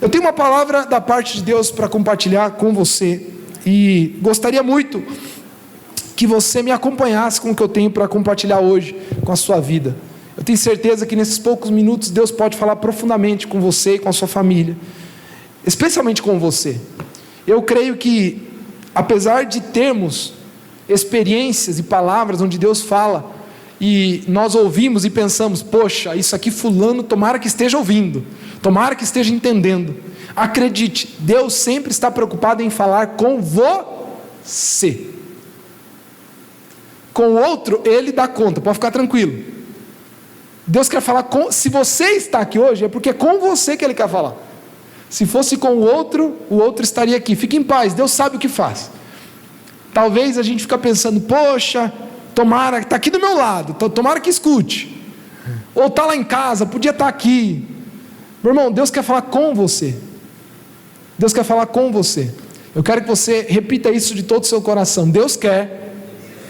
Eu tenho uma palavra da parte de Deus para compartilhar com você, e gostaria muito que você me acompanhasse com o que eu tenho para compartilhar hoje com a sua vida. Eu tenho certeza que nesses poucos minutos Deus pode falar profundamente com você e com a sua família, especialmente com você. Eu creio que, apesar de termos experiências e palavras onde Deus fala, e nós ouvimos e pensamos, poxa, isso aqui fulano tomara que esteja ouvindo, tomara que esteja entendendo. Acredite, Deus sempre está preocupado em falar com você. Com o outro, Ele dá conta, pode ficar tranquilo. Deus quer falar com... Se você está aqui hoje, é porque é com você que Ele quer falar. Se fosse com o outro estaria aqui. Fique em paz, Deus sabe o que faz. Talvez a gente fique pensando, poxa, tomara, está aqui do meu lado, tomara que escute. Ou está lá em casa, podia estar aqui. Meu irmão, Deus quer falar com você. Deus quer falar com você. Eu quero que você repita isso de todo o seu coração. Deus quer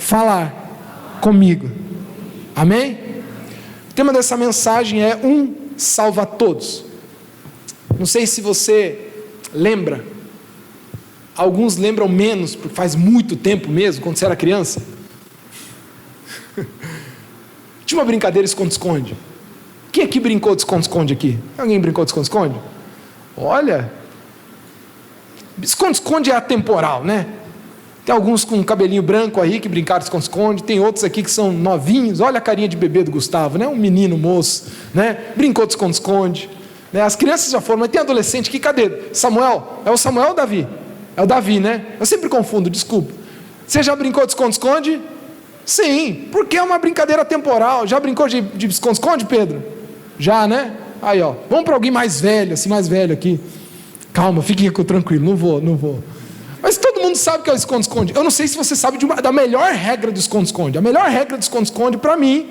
falar comigo. Amém? O tema dessa mensagem é um salva todos. Não sei se você lembra. Alguns lembram menos, porque faz muito tempo mesmo, quando você era criança. Tinha uma brincadeira esconde-esconde. Quem aqui brincou de esconde-esconde aqui? Alguém brincou de esconde-esconde? Olha, esconde-esconde é atemporal, né? Tem alguns com cabelinho branco aí que brincaram de esconde-esconde, tem outros aqui que são novinhos, olha a carinha de bebê do Gustavo, né? Um menino moço, né? Brincou de esconde-esconde, né? As crianças já foram, mas tem adolescente aqui, cadê? Samuel, é o Samuel ou o Davi? É o Davi, né? Eu sempre confundo, desculpa. Você já brincou de esconde-esconde? Sim, porque é uma brincadeira temporal. Já brincou de esconde-esconde, Pedro? Já, né? Aí, ó, vamos para alguém mais velho, assim, mais velho aqui. Calma, fique tranquilo, não vou. Mas todo mundo sabe que é o esconde-esconde. Eu não sei se você sabe da melhor regra do esconde-esconde. A melhor regra do esconde-esconde, para mim,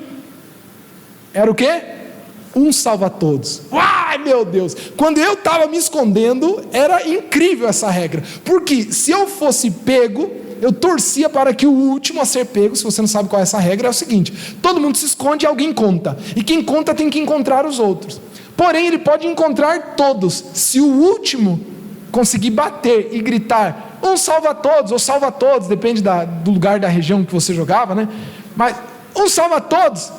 era o quê? Um salva-todos. Uai, meu Deus! Quando eu estava me escondendo, era incrível essa regra. Porque se eu fosse pego, eu torcia para que o último a ser pego. Se você não sabe qual é essa regra, é o seguinte: todo mundo se esconde e alguém conta. E quem conta tem que encontrar os outros. Porém, ele pode encontrar todos. Se o último conseguir bater e gritar, um salva todos, ou salva todos, depende do lugar da região que você jogava, né? Mas um salva todos.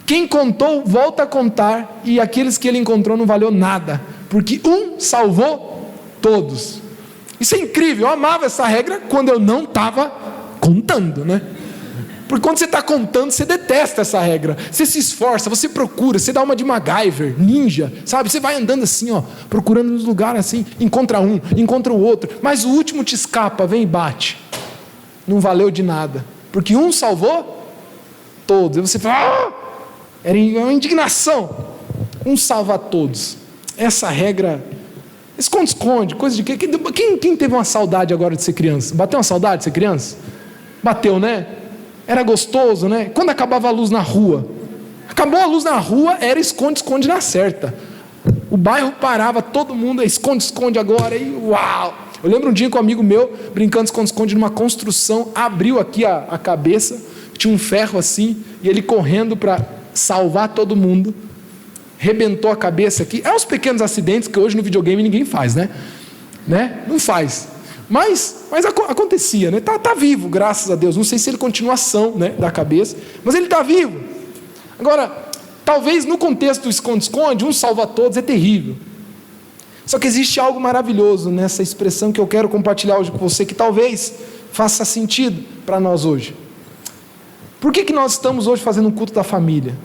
Quem contou, volta a contar, e aqueles que ele encontrou não valeu nada, porque um salvou todos. Isso é incrível, eu amava essa regra quando eu não estava contando, né? Porque quando você está contando, você detesta essa regra, você se esforça, você procura, você dá uma de MacGyver, ninja, sabe? Você vai andando assim, ó, procurando nos lugares assim, encontra um, encontra o outro, mas o último te escapa, vem e bate. Não valeu de nada, porque um salvou todos, e você fala, era uma indignação. Um salva todos. Essa regra, esconde-esconde, coisa de quê? Quem teve uma saudade agora de ser criança? Bateu uma saudade de ser criança? Bateu, né? Era gostoso, né? Quando acabava a luz na rua, acabou a luz na rua, era esconde-esconde na certa. O bairro parava, todo mundo esconde-esconde agora, e uau! Eu lembro um dia que um amigo meu, brincando de esconde-esconde numa construção, abriu aqui a cabeça, tinha um ferro assim, e ele correndo para salvar todo mundo, rebentou a cabeça aqui. É uns pequenos acidentes que hoje no videogame ninguém faz, né? Não faz, mas acontecia, né? Tá vivo, graças a Deus. Não sei se ele continua ação, né, da cabeça, mas ele está vivo. Agora, talvez no contexto do esconde-esconde, um salva todos é terrível. Só que existe algo maravilhoso nessa expressão que eu quero compartilhar hoje com você, que talvez faça sentido para nós hoje. Por que nós estamos hoje fazendo um culto da família?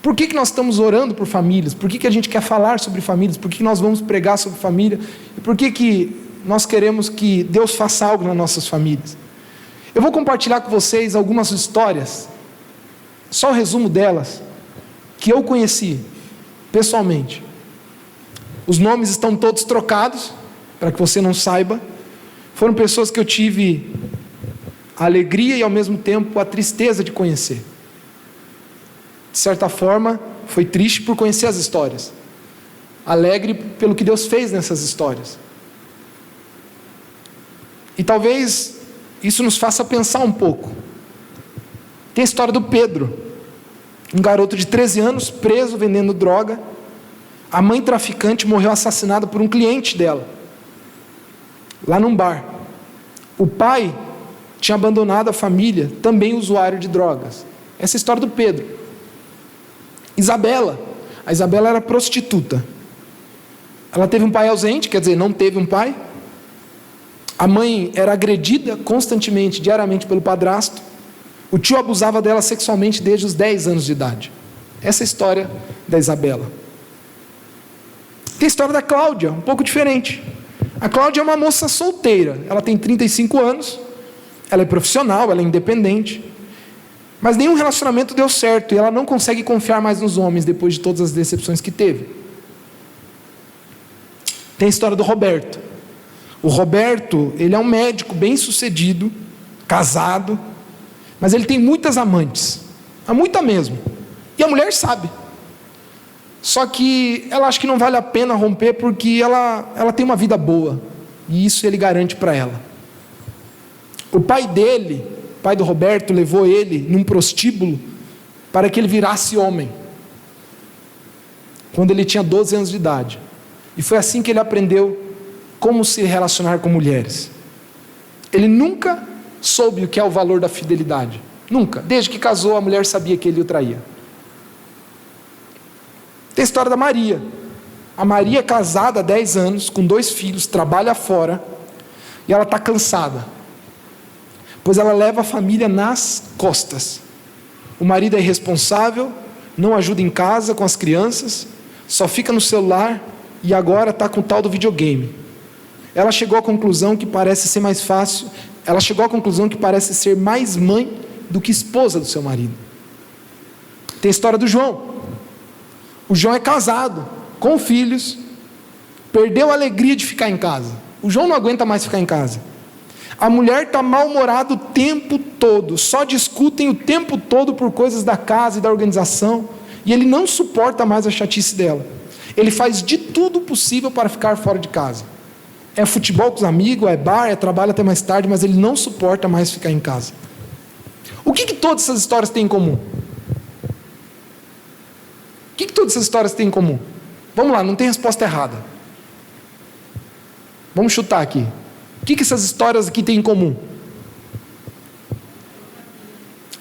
Por que nós estamos orando por famílias? Por que a gente quer falar sobre famílias? Por que nós vamos pregar sobre família? E por que nós queremos que Deus faça algo nas nossas famílias? Eu vou compartilhar com vocês algumas histórias, só o resumo delas, que eu conheci pessoalmente. Os nomes estão todos trocados, para que você não saiba. Foram pessoas que eu tive a alegria e ao mesmo tempo a tristeza de conhecer. De certa forma, foi triste por conhecer as histórias, alegre pelo que Deus fez nessas histórias. E talvez isso nos faça pensar um pouco. Tem a história do Pedro, um garoto de 13 anos, preso, vendendo droga. A mãe traficante morreu assassinada por um cliente dela, lá num bar. O pai tinha abandonado a família, também usuário de drogas. Essa é a história do Pedro. Isabela. A Isabela era prostituta. Ela teve um pai ausente, quer dizer, não teve um pai. A mãe era agredida constantemente, diariamente pelo padrasto. O tio abusava dela sexualmente desde os 10 anos de idade. Essa é a história da Isabela. Tem a história da Cláudia, um pouco diferente. A Cláudia é uma moça solteira. Ela tem 35 anos. Ela é profissional, ela é independente. Mas nenhum relacionamento deu certo. E ela não consegue confiar mais nos homens depois de todas as decepções que teve. Tem a história do Roberto. O Roberto, ele é um médico bem sucedido, casado. Mas ele tem muitas amantes. Há muita mesmo. E a mulher sabe. Só que ela acha que não vale a pena romper porque ela tem uma vida boa. E isso ele garante para ela. O pai dele, o pai do Roberto, levou ele num prostíbulo para que ele virasse homem. Quando ele tinha 12 anos de idade. E foi assim que ele aprendeu como se relacionar com mulheres. Ele nunca soube o que é o valor da fidelidade. Nunca. Desde que casou, a mulher sabia que ele o traía. Tem a história da Maria. A Maria é casada há 10 anos, com 2 filhos, trabalha fora, e ela está cansada, pois ela leva a família nas costas. O marido é irresponsável, não ajuda em casa com as crianças, só fica no celular, e agora está com o tal do videogame. Ela chegou à conclusão que parece ser mais fácil, ela chegou à conclusão que parece ser mais mãe do que esposa do seu marido. Tem a história do João. O João é casado, com filhos, perdeu a alegria de ficar em casa. O João não aguenta mais ficar em casa. A mulher está mal-humorada o tempo todo, só discutem o tempo todo por coisas da casa e da organização, e ele não suporta mais a chatice dela. Ele faz de tudo possível para ficar fora de casa. É futebol com os amigos, é bar, é trabalho até mais tarde, mas ele não suporta mais ficar em casa. O que todas essas histórias têm em comum? O que todas essas histórias têm em comum? Vamos lá, não tem resposta errada. Vamos chutar aqui. O que essas histórias aqui têm em comum?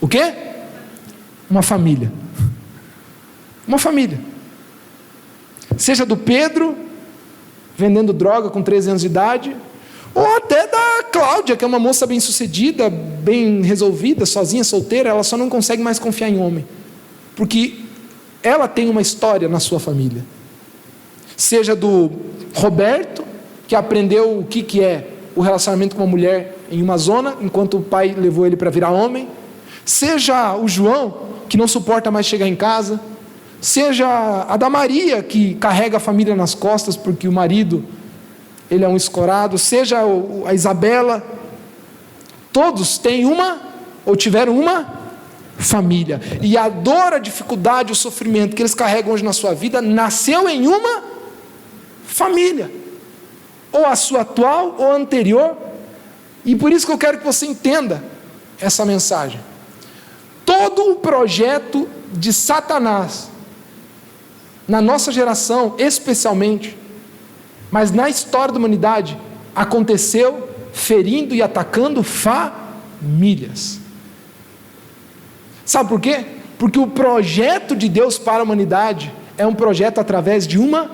O quê? Uma família. Uma família. Seja do Pedro, vendendo droga com 13 anos de idade, ou até da Cláudia, que é uma moça bem sucedida, bem resolvida, sozinha, solteira, ela só não consegue mais confiar em homem. Porque ela tem uma história na sua família. Seja do Roberto, que aprendeu o que é o relacionamento com uma mulher em uma zona, enquanto o pai levou ele para virar homem. Seja o João, que não suporta mais chegar em casa. Seja a da Maria, que carrega a família nas costas, porque o marido, ele é um escorado. Seja a Isabela. Todos têm ou tiveram uma família, e a dor, a dificuldade, o sofrimento que eles carregam hoje na sua vida, nasceu em uma família, ou a sua atual, ou a anterior, e por isso que eu quero que você entenda essa mensagem. Todo o projeto de Satanás, na nossa geração especialmente, mas na história da humanidade, aconteceu ferindo e atacando famílias. Sabe por quê? Porque o projeto de Deus para a humanidade é um projeto através de uma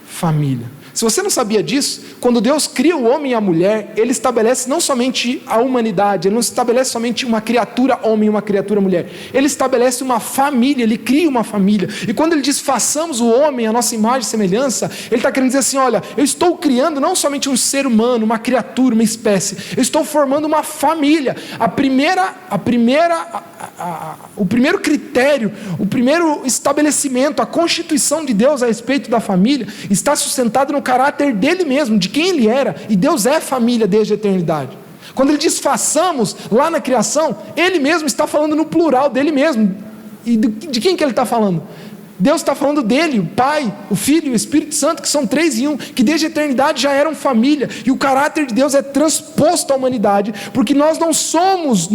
família. Se você não sabia disso, quando Deus cria o homem e a mulher, Ele estabelece não somente a humanidade, Ele não estabelece somente uma criatura homem e uma criatura mulher. Ele estabelece uma família, Ele cria uma família. E quando Ele diz, façamos o homem a nossa imagem e semelhança, Ele está querendo dizer assim, olha, eu estou criando não somente um ser humano, uma criatura, uma espécie, eu estou formando uma família. O primeiro critério, o primeiro estabelecimento, a constituição de Deus a respeito da família, está sustentado no caráter dele mesmo, de quem ele era, e Deus é família desde a eternidade. Quando ele diz façamos, lá na criação, ele mesmo está falando no plural dele mesmo. E de quem que ele está falando? Deus está falando dele, o Pai, o Filho e o Espírito Santo, que são 3 em 1, que desde a eternidade já eram família, e o caráter de Deus é transposto à humanidade, porque nós não somos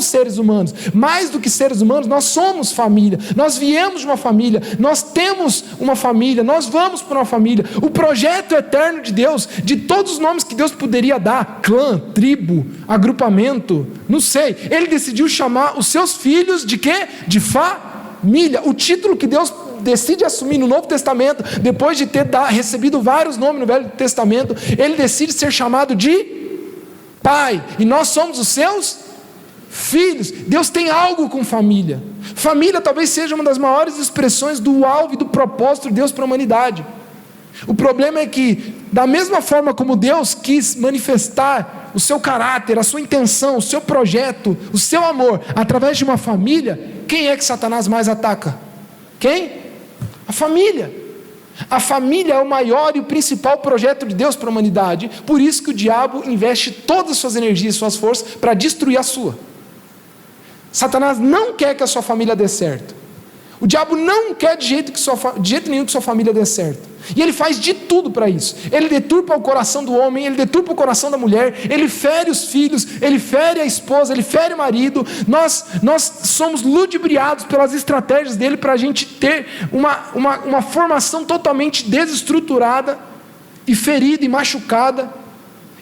seres humanos, mais do que seres humanos, nós somos família, nós viemos de uma família, nós temos uma família, nós vamos para uma família. O projeto eterno de Deus, de todos os nomes que Deus poderia dar, clã, tribo, agrupamento, não sei, ele decidiu chamar os seus filhos de quê? De família. O título que Deus decide assumir no Novo Testamento, depois de ter recebido vários nomes no Velho Testamento, ele decide ser chamado de Pai, e nós somos os seus filhos. Deus tem algo com família. Família talvez seja uma das maiores expressões do alvo e do propósito de Deus para a humanidade. O problema é que, da mesma forma como Deus quis manifestar o seu caráter, a sua intenção, o seu projeto, o seu amor, através de uma família, quem é que Satanás mais ataca? Quem? A família. A família é o maior e o principal projeto de Deus para a humanidade, por isso que o diabo investe todas as suas energias e suas forças para destruir a sua. Satanás não quer que a sua família dê certo. O diabo não quer de jeito nenhum que sua família dê certo. E ele faz de tudo para isso. Ele deturpa o coração do homem, ele deturpa o coração da mulher, ele fere os filhos, ele fere a esposa, ele fere o marido. Nós somos ludibriados pelas estratégias dele para a gente ter uma formação totalmente desestruturada e ferida e machucada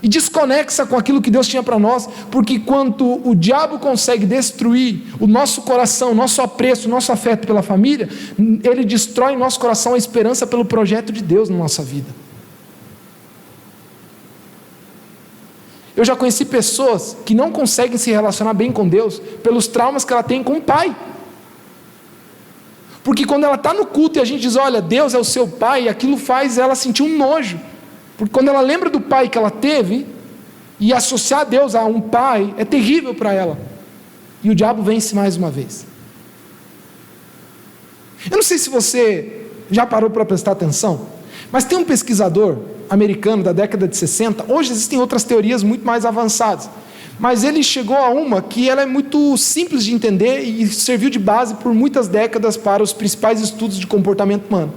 e desconexa com aquilo que Deus tinha para nós, porque quando o diabo consegue destruir o nosso coração, o nosso apreço, o nosso afeto pela família, ele destrói em nosso coração a esperança pelo projeto de Deus na nossa vida. Eu já conheci pessoas que não conseguem se relacionar bem com Deus pelos traumas que ela tem com o pai. Porque quando ela está no culto e a gente diz, olha, Deus é o seu pai, aquilo faz ela sentir um nojo. Porque quando ela lembra do pai que ela teve, e associar Deus a um pai, é terrível para ela. E o diabo vence mais uma vez. Eu não sei se você já parou para prestar atenção, mas tem um pesquisador americano da década de 60, hoje existem outras teorias muito mais avançadas, mas ele chegou a uma que ela é muito simples de entender e serviu de base por muitas décadas para os principais estudos de comportamento humano,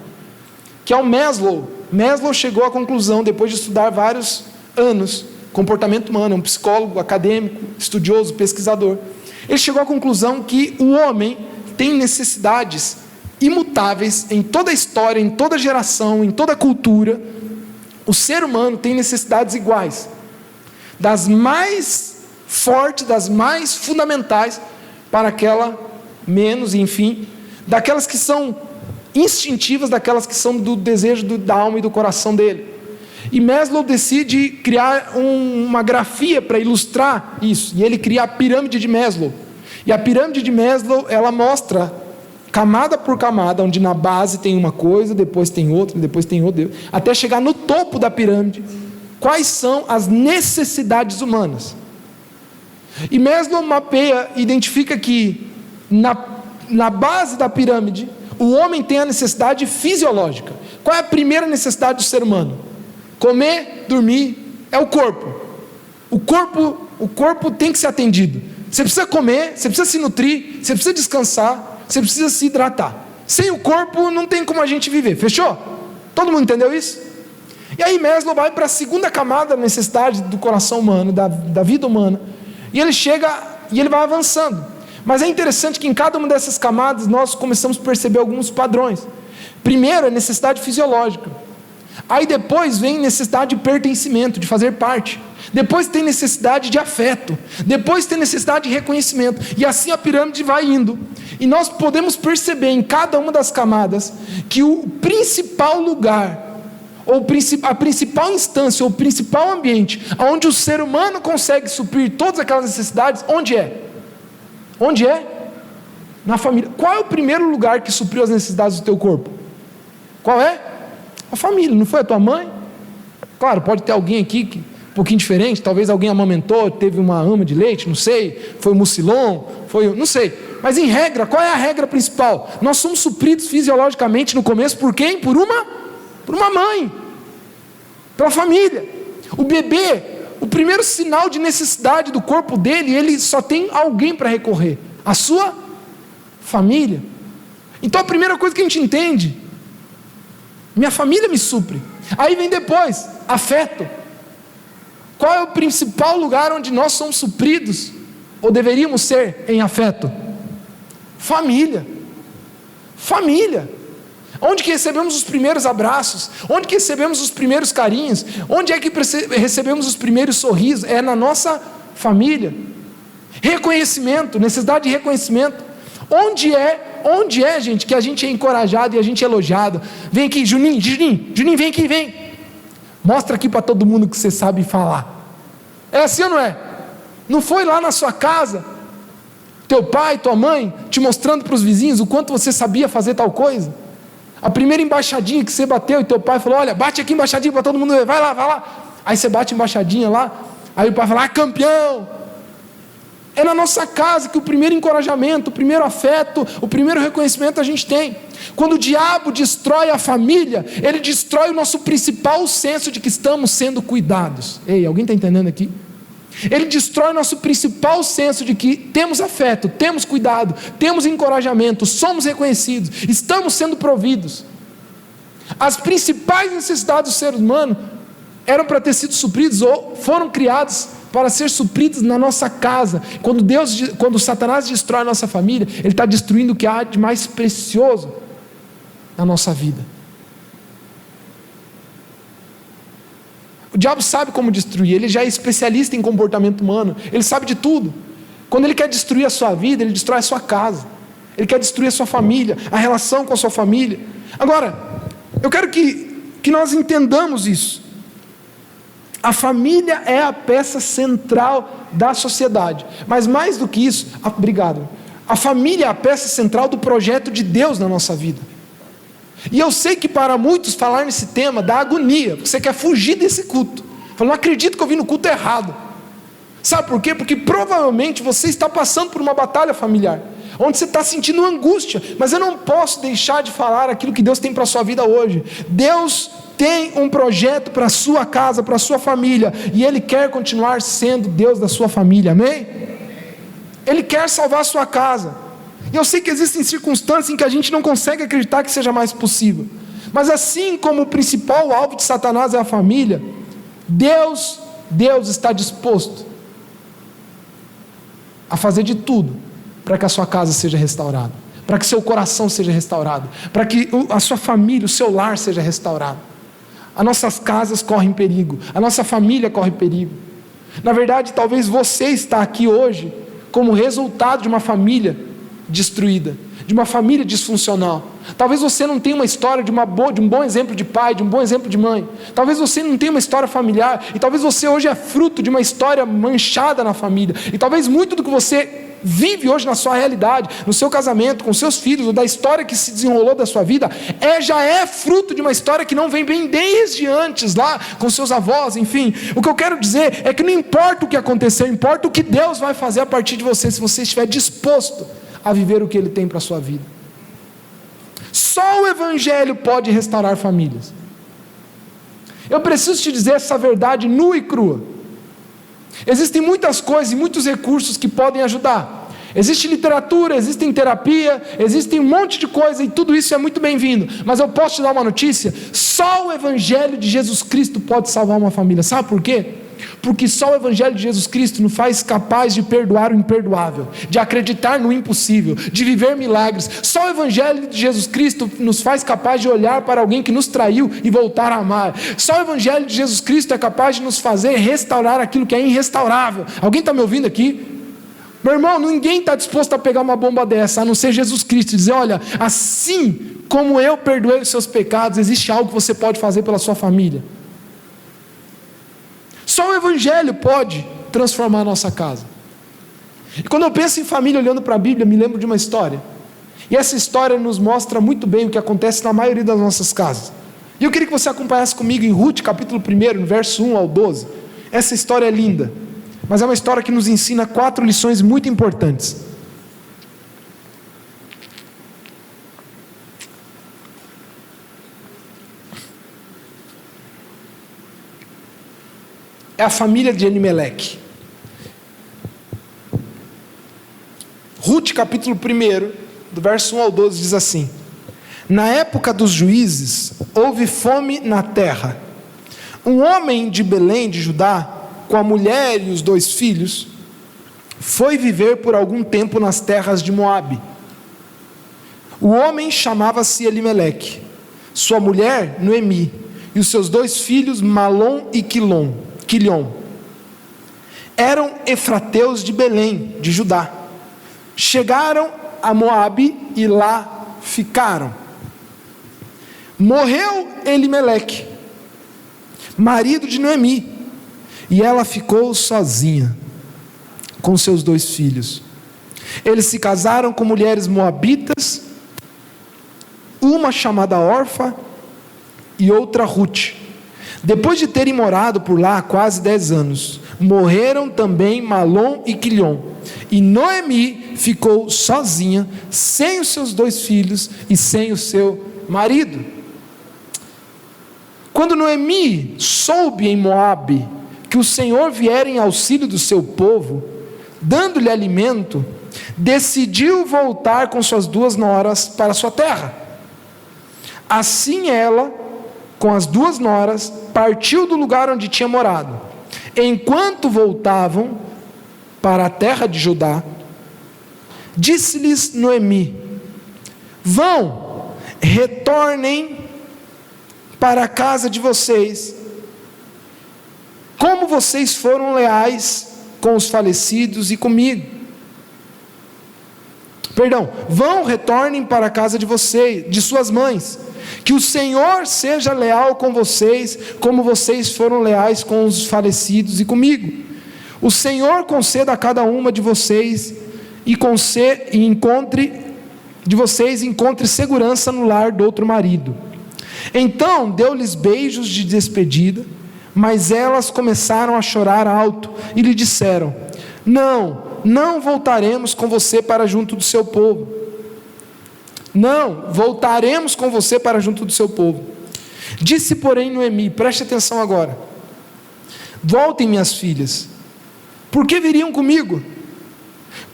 que é o Maslow. Maslow chegou à conclusão, depois de estudar vários anos, comportamento humano, é um psicólogo, acadêmico, estudioso, pesquisador. Ele chegou à conclusão que o homem tem necessidades imutáveis em toda a história, em toda geração, em toda cultura. O ser humano tem necessidades iguais, das mais fortes, das mais fundamentais, para aquela menos, enfim, daquelas que são instintivas, daquelas que são do desejo da alma e do coração dele. E Maslow decide criar uma grafia para ilustrar isso, e ele cria a pirâmide de Maslow. E a pirâmide de Maslow, ela mostra camada por camada, onde na base tem uma coisa, depois tem outra, depois tem outra, até chegar no topo da pirâmide, quais são as necessidades humanas. E Maslow mapeia, identifica que na base da pirâmide, o homem tem a necessidade fisiológica. Qual é a primeira necessidade do ser humano? Comer, dormir, é o corpo. O corpo tem que ser atendido. Você precisa comer, você precisa se nutrir, você precisa descansar, você precisa se hidratar. Sem o corpo não tem como a gente viver, fechou? Todo mundo entendeu isso? E aí Maslow vai para a segunda camada da necessidade do coração humano, da vida humana. E ele chega e ele vai avançando. Mas é interessante que em cada uma dessas camadas nós começamos a perceber alguns padrões. Primeiro é necessidade fisiológica. Aí depois vem necessidade de pertencimento, de fazer parte. Depois tem necessidade de afeto. Depois tem necessidade de reconhecimento. E assim a pirâmide vai indo. E nós podemos perceber em cada uma das camadas que o principal lugar, ou a principal instância, ou o principal ambiente, onde o ser humano consegue suprir todas aquelas necessidades, onde é? Onde é? Na família. Qual é o primeiro lugar que supriu as necessidades do teu corpo? Qual é? A família, não foi a tua mãe? Claro, pode ter alguém aqui que um pouquinho diferente, talvez alguém amamentou, teve uma ama de leite, não sei, foi o mucilon, não sei. Mas em regra, qual é a regra principal? Nós somos supridos fisiologicamente no começo por quem? Por uma mãe, pela família. O bebê, o primeiro sinal de necessidade do corpo dele, ele só tem alguém para recorrer, a sua família. Então a primeira coisa que a gente entende, minha família me supre. Aí vem depois, afeto. Qual é o principal lugar onde nós somos supridos, ou deveríamos ser, em afeto? Família. Família. Onde que recebemos os primeiros abraços? Onde que recebemos os primeiros carinhos? Onde é que recebemos os primeiros sorrisos? É na nossa família. Reconhecimento, necessidade de reconhecimento. Onde é, gente, que a gente é encorajado e a gente é elogiado? Vem aqui, Juninho, vem aqui, vem. Mostra aqui para todo mundo que você sabe falar. É assim ou não é? Não foi lá na sua casa, teu pai, tua mãe, te mostrando para os vizinhos o quanto você sabia fazer tal coisa? A primeira embaixadinha que você bateu e teu pai falou, olha, bate aqui embaixadinha para todo mundo ver, vai lá. Aí você bate embaixadinha lá, aí o pai fala, campeão. É na nossa casa que o primeiro encorajamento, o primeiro afeto, o primeiro reconhecimento a gente tem. Quando o diabo destrói a família, ele destrói o nosso principal senso de que estamos sendo cuidados. Ei, alguém está entendendo aqui? Ele destrói o nosso principal senso de que temos afeto, temos cuidado, temos encorajamento, somos reconhecidos, estamos sendo providos. As principais necessidades do ser humano eram para ter sido supridos ou foram criados para ser supridos na nossa casa. Quando Satanás destrói a nossa família, ele está destruindo o que há de mais precioso na nossa vida. O diabo sabe como destruir, ele já é especialista em comportamento humano, ele sabe de tudo. Quando ele quer destruir a sua vida, ele destrói a sua casa, ele quer destruir a sua família, a relação com a sua família. Agora, eu quero que nós entendamos isso. A família é a peça central da sociedade, mas mais do que isso, a família é a peça central do projeto de Deus na nossa vida. E eu sei que para muitos falar nesse tema dá agonia, porque você quer fugir desse culto. Fala, não acredito que eu vim no culto errado. Sabe por quê? Porque provavelmente você está passando por uma batalha familiar, onde você está sentindo angústia, mas eu não posso deixar de falar aquilo que Deus tem para a sua vida hoje. Deus tem um projeto para a sua casa, para a sua família, e Ele quer continuar sendo Deus da sua família, amém? Ele quer salvar a sua casa. E eu sei que existem circunstâncias em que a gente não consegue acreditar que seja mais possível, mas assim como o principal alvo de Satanás é a família, Deus está disposto a fazer de tudo para que a sua casa seja restaurada, para que seu coração seja restaurado, para que a sua família, o seu lar seja restaurado. As nossas casas correm perigo, a nossa família corre perigo. Na verdade, talvez você está aqui hoje como resultado de uma família destruída, de uma família disfuncional. Talvez você não tenha uma história de um bom exemplo de pai, de um bom exemplo de mãe. Talvez você não tenha uma história familiar, e talvez você hoje é fruto de uma história manchada na família, e talvez muito do que você vive hoje na sua realidade, no seu casamento, com seus filhos, ou da história que se desenrolou da sua vida, já é fruto de uma história que não vem bem desde antes, lá com seus avós, enfim. O que eu quero dizer é que não importa o que aconteceu, importa o que Deus vai fazer a partir de você, se você estiver disposto a viver o que Ele tem para a sua vida. Só o Evangelho pode restaurar famílias. Eu preciso te dizer essa verdade nua e crua. Existem muitas coisas e muitos recursos que podem ajudar. Existe literatura, existe terapia, existe um monte de coisa, e tudo isso é muito bem-vindo. Mas eu posso te dar uma notícia: só o Evangelho de Jesus Cristo pode salvar uma família. Sabe por quê? Porque só o Evangelho de Jesus Cristo nos faz capaz de perdoar o imperdoável, de acreditar no impossível, de viver milagres. Só o Evangelho de Jesus Cristo nos faz capaz de olhar para alguém que nos traiu e voltar a amar. Só o Evangelho de Jesus Cristo é capaz de nos fazer restaurar aquilo que é irrestaurável. Alguém está me ouvindo aqui? Meu irmão, ninguém está disposto a pegar uma bomba dessa, a não ser Jesus Cristo, e dizer, olha, assim como eu perdoei os seus pecados, existe algo que você pode fazer pela sua família. Só o Evangelho pode transformar a nossa casa. E quando eu penso em família olhando para a Bíblia, me lembro de uma história. E essa história nos mostra muito bem o que acontece na maioria das nossas casas. E eu queria que você acompanhasse comigo em Ruth, capítulo 1, no verso 1 ao 12. Essa história é linda, mas é uma história que nos ensina 4 lições muito importantes. É a família de Elimeleque. Ruth capítulo 1, do verso 1 ao 12, diz assim: Na época dos juízes, houve fome na terra. Um homem de Belém de Judá, com a mulher e os 2 filhos, foi viver por algum tempo nas terras de Moabe. O homem chamava-se Elimeleque, sua mulher Noemi, e os seus 2 filhos Malom e Quilion. Eram efrateus de Belém, de Judá. Chegaram a Moabe e lá ficaram. Morreu Elimeleque, marido de Noemi, e ela ficou sozinha com seus 2 filhos. Eles se casaram com mulheres moabitas, uma chamada Orfa e outra Ruth. Depois de terem morado por lá quase 10 anos, morreram também Malom e Quilion, e Noemi ficou sozinha, sem os seus 2 filhos e sem o seu marido. Quando Noemi soube em Moabe que o Senhor viera em auxílio do seu povo, dando-lhe alimento, decidiu voltar com suas 2 noras para sua terra. Assim ela, com as 2 noras, partiu do lugar onde tinha morado. Enquanto voltavam para a terra de Judá, disse-lhes Noemi: Vão, retornem para a casa de vocês, como vocês foram leais com os falecidos e comigo. Vão, retornem para a casa de vocês, de suas mães. Que o Senhor seja leal com vocês, como vocês foram leais com os falecidos e comigo. O Senhor conceda a cada uma de vocês encontre segurança no lar do outro marido. Então deu-lhes beijos de despedida, mas elas começaram a chorar alto e lhe disseram: Não voltaremos com você para junto do seu povo. Não voltaremos com você para junto do seu povo. Disse, porém, Noemi, preste atenção agora: Voltem, minhas filhas. Por que viriam comigo?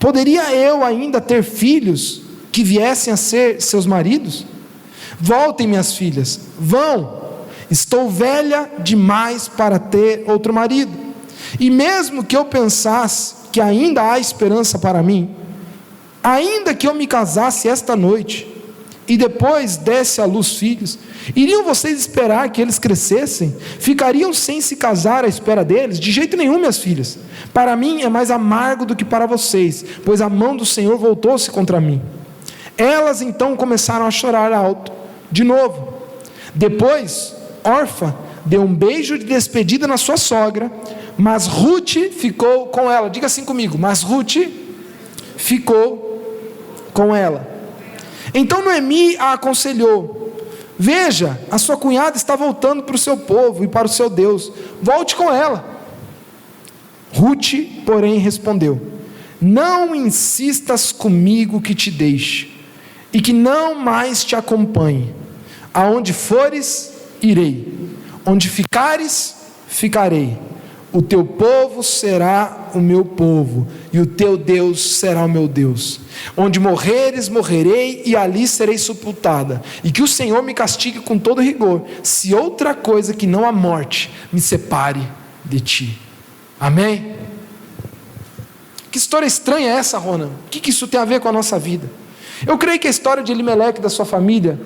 Poderia eu ainda ter filhos que viessem a ser seus maridos? Voltem, minhas filhas, vão. Estou velha demais para ter outro marido. E mesmo que eu pensasse que ainda há esperança para mim, ainda que eu me casasse esta noite e depois desse à luz filhos, iriam vocês esperar que eles crescessem? Ficariam sem se casar à espera deles? De jeito nenhum, minhas filhas. Para mim é mais amargo do que para vocês, pois a mão do Senhor voltou-se contra mim. Elas então começaram a chorar alto, de novo. Depois, Orfa deu um beijo de despedida na sua sogra, mas Ruth ficou com ela. Diga assim comigo: mas Ruth ficou com ela. Então Noemi a aconselhou: veja, a sua cunhada está voltando para o seu povo e para o seu Deus, volte com ela. Ruth, porém, respondeu: não insistas comigo que te deixe, e que não mais te acompanhe. Aonde fores, irei, onde ficares, ficarei. O teu povo será o meu povo, e o teu Deus será o meu Deus. Onde morreres, morrerei, e ali serei sepultada. E que o Senhor me castigue com todo rigor, se outra coisa que não a morte me separe de ti. Amém? Que história estranha é essa, Rona? O que isso tem a ver com a nossa vida? Eu creio que a história de Elimeleque e da sua família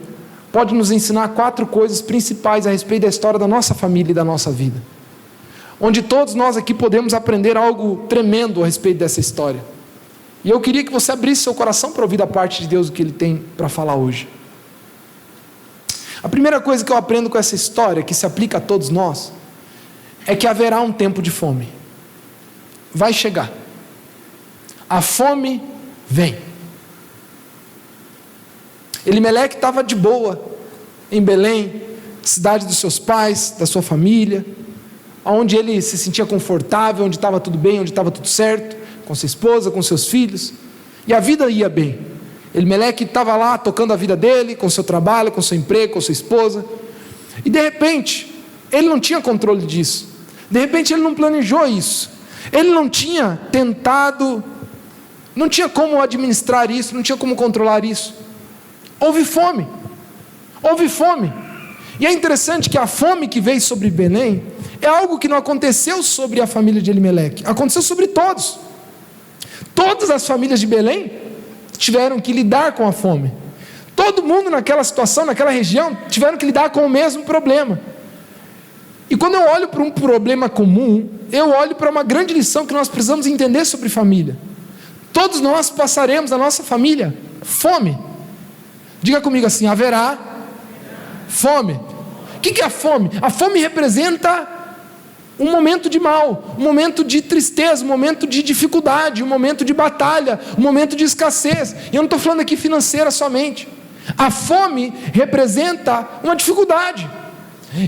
pode nos ensinar 4 coisas principais a respeito da história da nossa família e da nossa vida, onde todos nós aqui podemos aprender algo tremendo a respeito dessa história. E eu queria que você abrisse seu coração para ouvir da parte de Deus o que Ele tem para falar hoje. A primeira coisa que eu aprendo com essa história, que se aplica a todos nós, é que haverá um tempo de fome. Vai chegar. A fome vem. Elimeleque estava de boa em Belém, cidade dos seus pais, da sua família, onde ele se sentia confortável, onde estava tudo bem, onde estava tudo certo, com sua esposa, com seus filhos, e a vida ia bem. Elimeleque estava lá tocando a vida dele, com seu trabalho, com seu emprego, com sua esposa, e de repente, ele não tinha controle disso, de repente ele não planejou isso, ele não tinha tentado não tinha como administrar isso, não tinha como controlar isso. Houve fome. E é interessante que a fome que veio sobre Belém é algo que não aconteceu sobre a família de Elimeleque, aconteceu sobre todos. Todas as famílias de Belém tiveram que lidar com a fome. Todo mundo naquela situação, naquela região, tiveram que lidar com o mesmo problema. E quando eu olho para um problema comum, eu olho para uma grande lição que nós precisamos entender sobre família. Todos nós passaremos na nossa família fome. Diga comigo assim: haverá fome. O que é a fome? A fome representa um momento de mal, um momento de tristeza, um momento de dificuldade, um momento de batalha, um momento de escassez. E eu não estou falando aqui financeira somente. A fome representa uma dificuldade.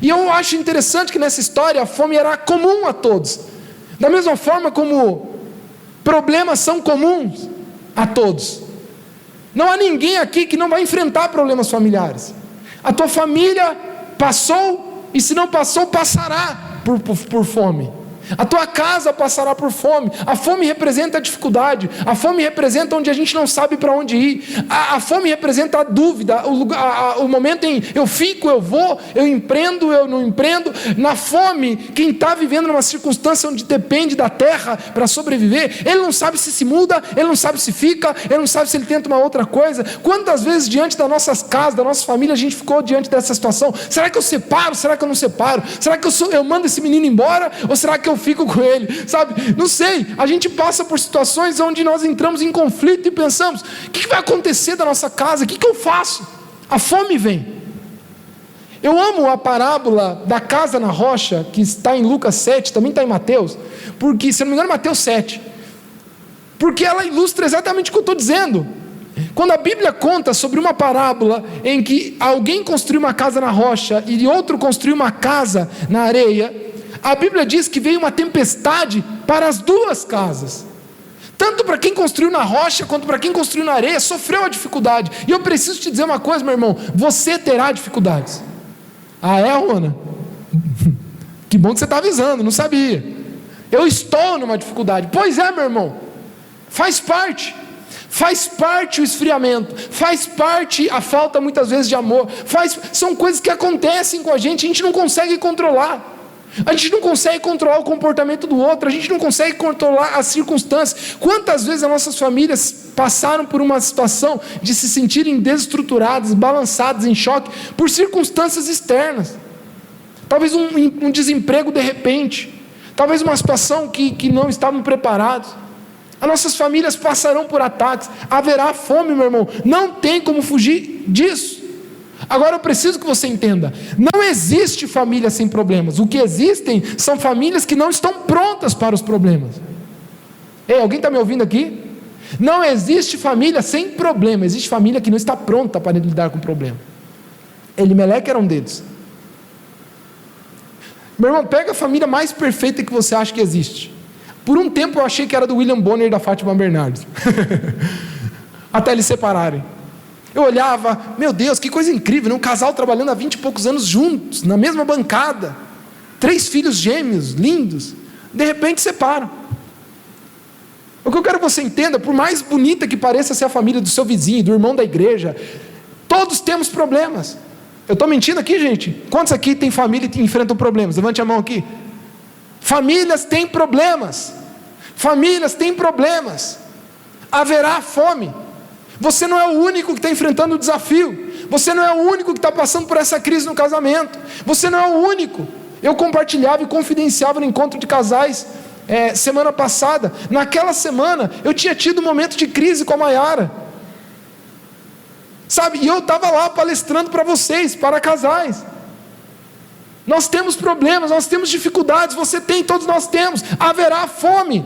E eu acho interessante que nessa história a fome era comum a todos. Da mesma forma como problemas são comuns a todos. Não há ninguém aqui que não vai enfrentar problemas familiares. A tua família passou, e se não passou, passará por fome. A tua casa passará por fome. A fome representa a dificuldade. A fome representa onde a gente não sabe para onde ir. A fome representa a dúvida, o momento em eu fico, eu vou, eu empreendo, eu não empreendo. Na fome, quem está vivendo numa circunstância onde depende da terra para sobreviver, ele não sabe se muda, ele não sabe se fica, ele não sabe se ele tenta uma outra coisa. Quantas vezes diante das nossas casas, da nossa família, a gente ficou diante dessa situação? Será que eu separo? Será que eu não separo? Será que eu mando esse menino embora? Ou será que eu fico com ele? Sabe? Não sei. A gente passa por situações onde nós entramos em conflito e pensamos: o que vai acontecer da nossa casa? O que eu faço? A fome vem. Eu amo a parábola da casa na rocha, que está em Lucas 7, também está em Mateus, porque, se não me engano, Mateus 7, porque ela ilustra exatamente o que eu estou dizendo. Quando a Bíblia conta sobre uma parábola em que alguém construiu uma casa na rocha e outro construiu uma casa na areia, a Bíblia diz que veio uma tempestade para as duas casas. Tanto para quem construiu na rocha, quanto para quem construiu na areia, sofreu a dificuldade. E eu preciso te dizer uma coisa, meu irmão: você terá dificuldades. Ah, é, Rona? Que bom que você está avisando, não sabia. Eu estou numa dificuldade. Pois é, meu irmão, faz parte o esfriamento, faz parte a falta muitas vezes de amor, são coisas que acontecem com a gente não consegue controlar. A gente não consegue controlar o comportamento do outro, a gente não consegue controlar as circunstâncias. Quantas vezes as nossas famílias passaram por uma situação de se sentirem desestruturadas, balançadas, em choque, por circunstâncias externas? Talvez um desemprego de repente, talvez uma situação que não estavam preparados. As nossas famílias passarão por ataques, haverá fome, meu irmão, não tem como fugir disso. Agora eu preciso que você entenda: não existe família sem problemas. O que existem são famílias que não estão prontas para os problemas. Ei, alguém está me ouvindo aqui? Não existe família sem problema, existe família que não está pronta para lidar com o problema. Elimeleque era um deles. Meu irmão, pega a família mais perfeita que você acha que existe. Por um tempo eu achei que era do William Bonner e da Fátima Bernardes. Até eles separarem. Eu olhava, meu Deus, que coisa incrível, né? Um casal trabalhando há 20 e poucos anos juntos, na mesma bancada, 3 filhos gêmeos, lindos, de repente separam. O que eu quero que você entenda: por mais bonita que pareça ser a família do seu vizinho, do irmão da igreja, todos temos problemas. Eu estou mentindo aqui, gente? Quantos aqui tem família e enfrentam problemas? Levante a mão aqui. Famílias têm problemas, haverá fome. Você não é o único que está enfrentando o desafio, você não é o único que está passando por essa crise no casamento, você não é o único. Eu compartilhava e confidenciava no encontro de casais semana passada. Naquela semana eu tinha tido um momento de crise com a Maiara, sabe, e eu estava lá palestrando para vocês, para casais. Nós temos problemas, nós temos dificuldades, você tem, todos nós temos. Haverá fome.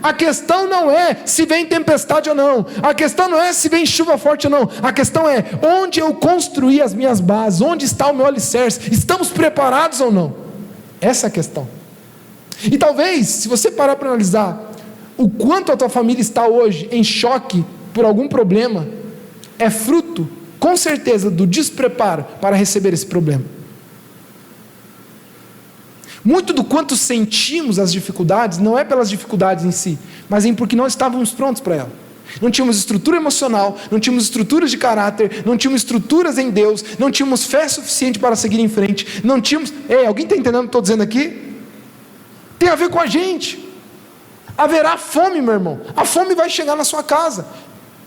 A questão não é se vem tempestade ou não, a questão não é se vem chuva forte ou não, a questão é onde eu construí as minhas bases, onde está o meu alicerce, estamos preparados ou não? Essa é a questão. E talvez, se você parar para analisar o quanto a tua família está hoje em choque por algum problema, é fruto, com certeza, do despreparo para receber esse problema. Muito do quanto sentimos as dificuldades não é pelas dificuldades em si, mas em porque não estávamos prontos para ela. Não tínhamos estrutura emocional, não tínhamos estruturas de caráter, não tínhamos estruturas em Deus, não tínhamos fé suficiente para seguir em frente, não tínhamos... Ei, alguém está entendendo o que estou dizendo aqui? Tem a ver com a gente. Haverá fome, meu irmão. A fome vai chegar na sua casa.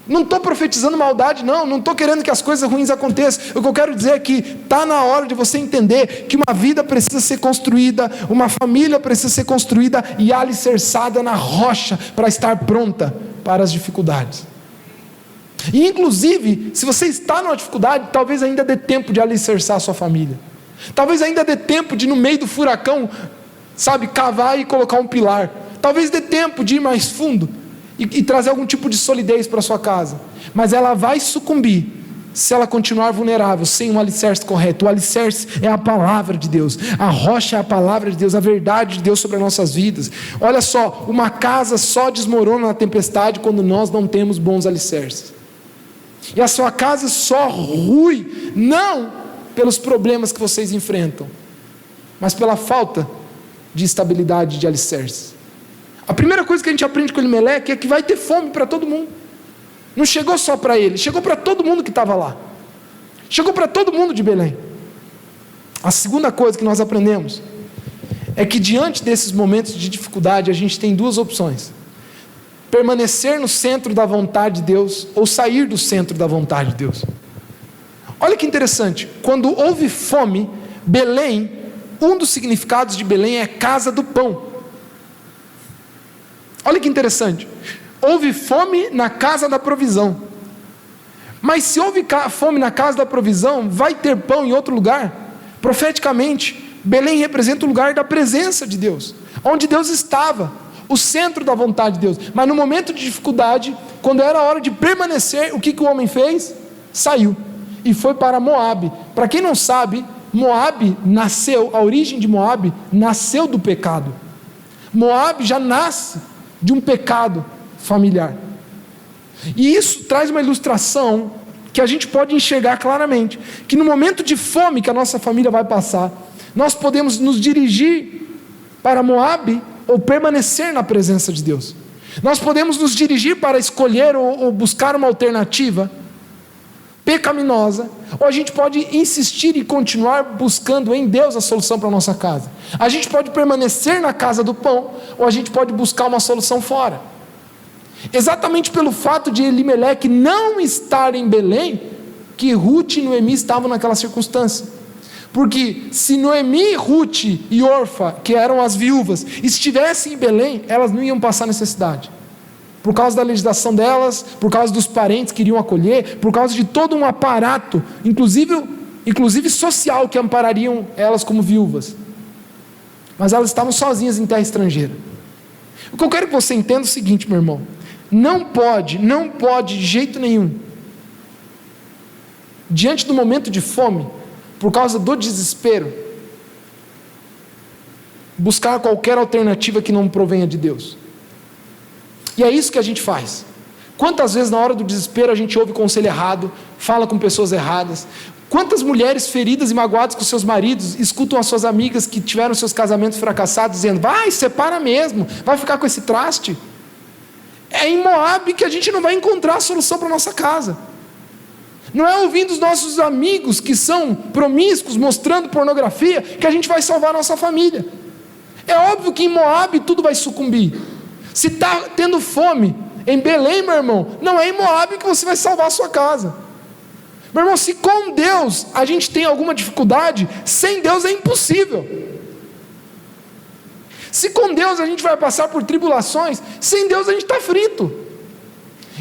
Não estou profetizando maldade, não estou querendo que as coisas ruins aconteçam. O que eu quero dizer é que está na hora de você entender que uma vida precisa ser construída, uma família precisa ser construída e alicerçada na rocha para estar pronta para as dificuldades. E inclusive, se você está numa dificuldade, talvez ainda dê tempo de alicerçar a sua família. Talvez ainda dê tempo de, no meio do furacão, cavar e colocar um pilar. Talvez dê tempo de ir mais fundo e trazer algum tipo de solidez para a sua casa. Mas ela vai sucumbir se ela continuar vulnerável, sem um alicerce correto. O alicerce é a palavra de Deus, a rocha é a palavra de Deus, a verdade de Deus sobre as nossas vidas. Olha só, uma casa só desmorona na tempestade quando nós não temos bons alicerces. E a sua casa só rui, não pelos problemas que vocês enfrentam, mas pela falta de estabilidade de alicerces. A primeira coisa que a gente aprende com Elimeleque é que vai ter fome para todo mundo. Não chegou só para ele, chegou para todo mundo que estava lá. Chegou para todo mundo de Belém. A segunda coisa que nós aprendemos é que diante desses momentos de dificuldade, a gente tem duas opções: permanecer no centro da vontade de Deus ou sair do centro da vontade de Deus. Olha que interessante, quando houve fome, Belém, um dos significados de Belém é casa do pão. Olha que interessante, houve fome na casa da provisão. Mas se houve fome na casa da provisão, vai ter pão em outro lugar? Profeticamente, Belém representa o lugar da presença de Deus, onde Deus estava, o centro da vontade de Deus. Mas no momento de dificuldade, quando era hora de permanecer, o que o homem fez? Saiu e foi para Moabe. Para quem não sabe, Moabe nasceu, a origem de Moabe nasceu do pecado. Moabe já nasce de um pecado familiar. E isso traz uma ilustração que a gente pode enxergar claramente, que no momento de fome que a nossa família vai passar, nós podemos nos dirigir para Moabe ou permanecer na presença de Deus. Nós podemos nos dirigir para escolher ou buscar uma alternativa pecaminosa, ou a gente pode insistir e continuar buscando em Deus a solução para a nossa casa. A gente pode permanecer na casa do pão, ou a gente pode buscar uma solução fora. Exatamente pelo fato de Elimeleque não estar em Belém, que Ruth e Noemi estavam naquela circunstância. Porque se Noemi, Ruth e Orfa, que eram as viúvas, estivessem em Belém, elas não iam passar necessidade. Por causa da legislação delas, por causa dos parentes que iriam acolher, por causa de todo um aparato, inclusive social, que amparariam elas como viúvas. Mas elas estavam sozinhas em terra estrangeira. O que eu quero que você entenda é o seguinte, meu irmão: não pode de jeito nenhum, diante do momento de fome, por causa do desespero, buscar qualquer alternativa que não provenha de Deus. E é isso que a gente faz. Quantas vezes na hora do desespero a gente ouve conselho errado, fala com pessoas erradas? Quantas mulheres feridas e magoadas com seus maridos escutam as suas amigas que tiveram seus casamentos fracassados dizendo: vai, separa mesmo, vai ficar com esse traste? É em Moabe que a gente não vai encontrar a solução para a nossa casa. Não é ouvindo os nossos amigos que são promíscuos, mostrando pornografia, que a gente vai salvar a nossa família. É óbvio que em Moabe tudo vai sucumbir. Se está tendo fome em Belém, meu irmão, não é em Moabe que você vai salvar a sua casa. Meu irmão, se com Deus a gente tem alguma dificuldade, sem Deus é impossível. Se com Deus a gente vai passar por tribulações, sem Deus a gente está frito.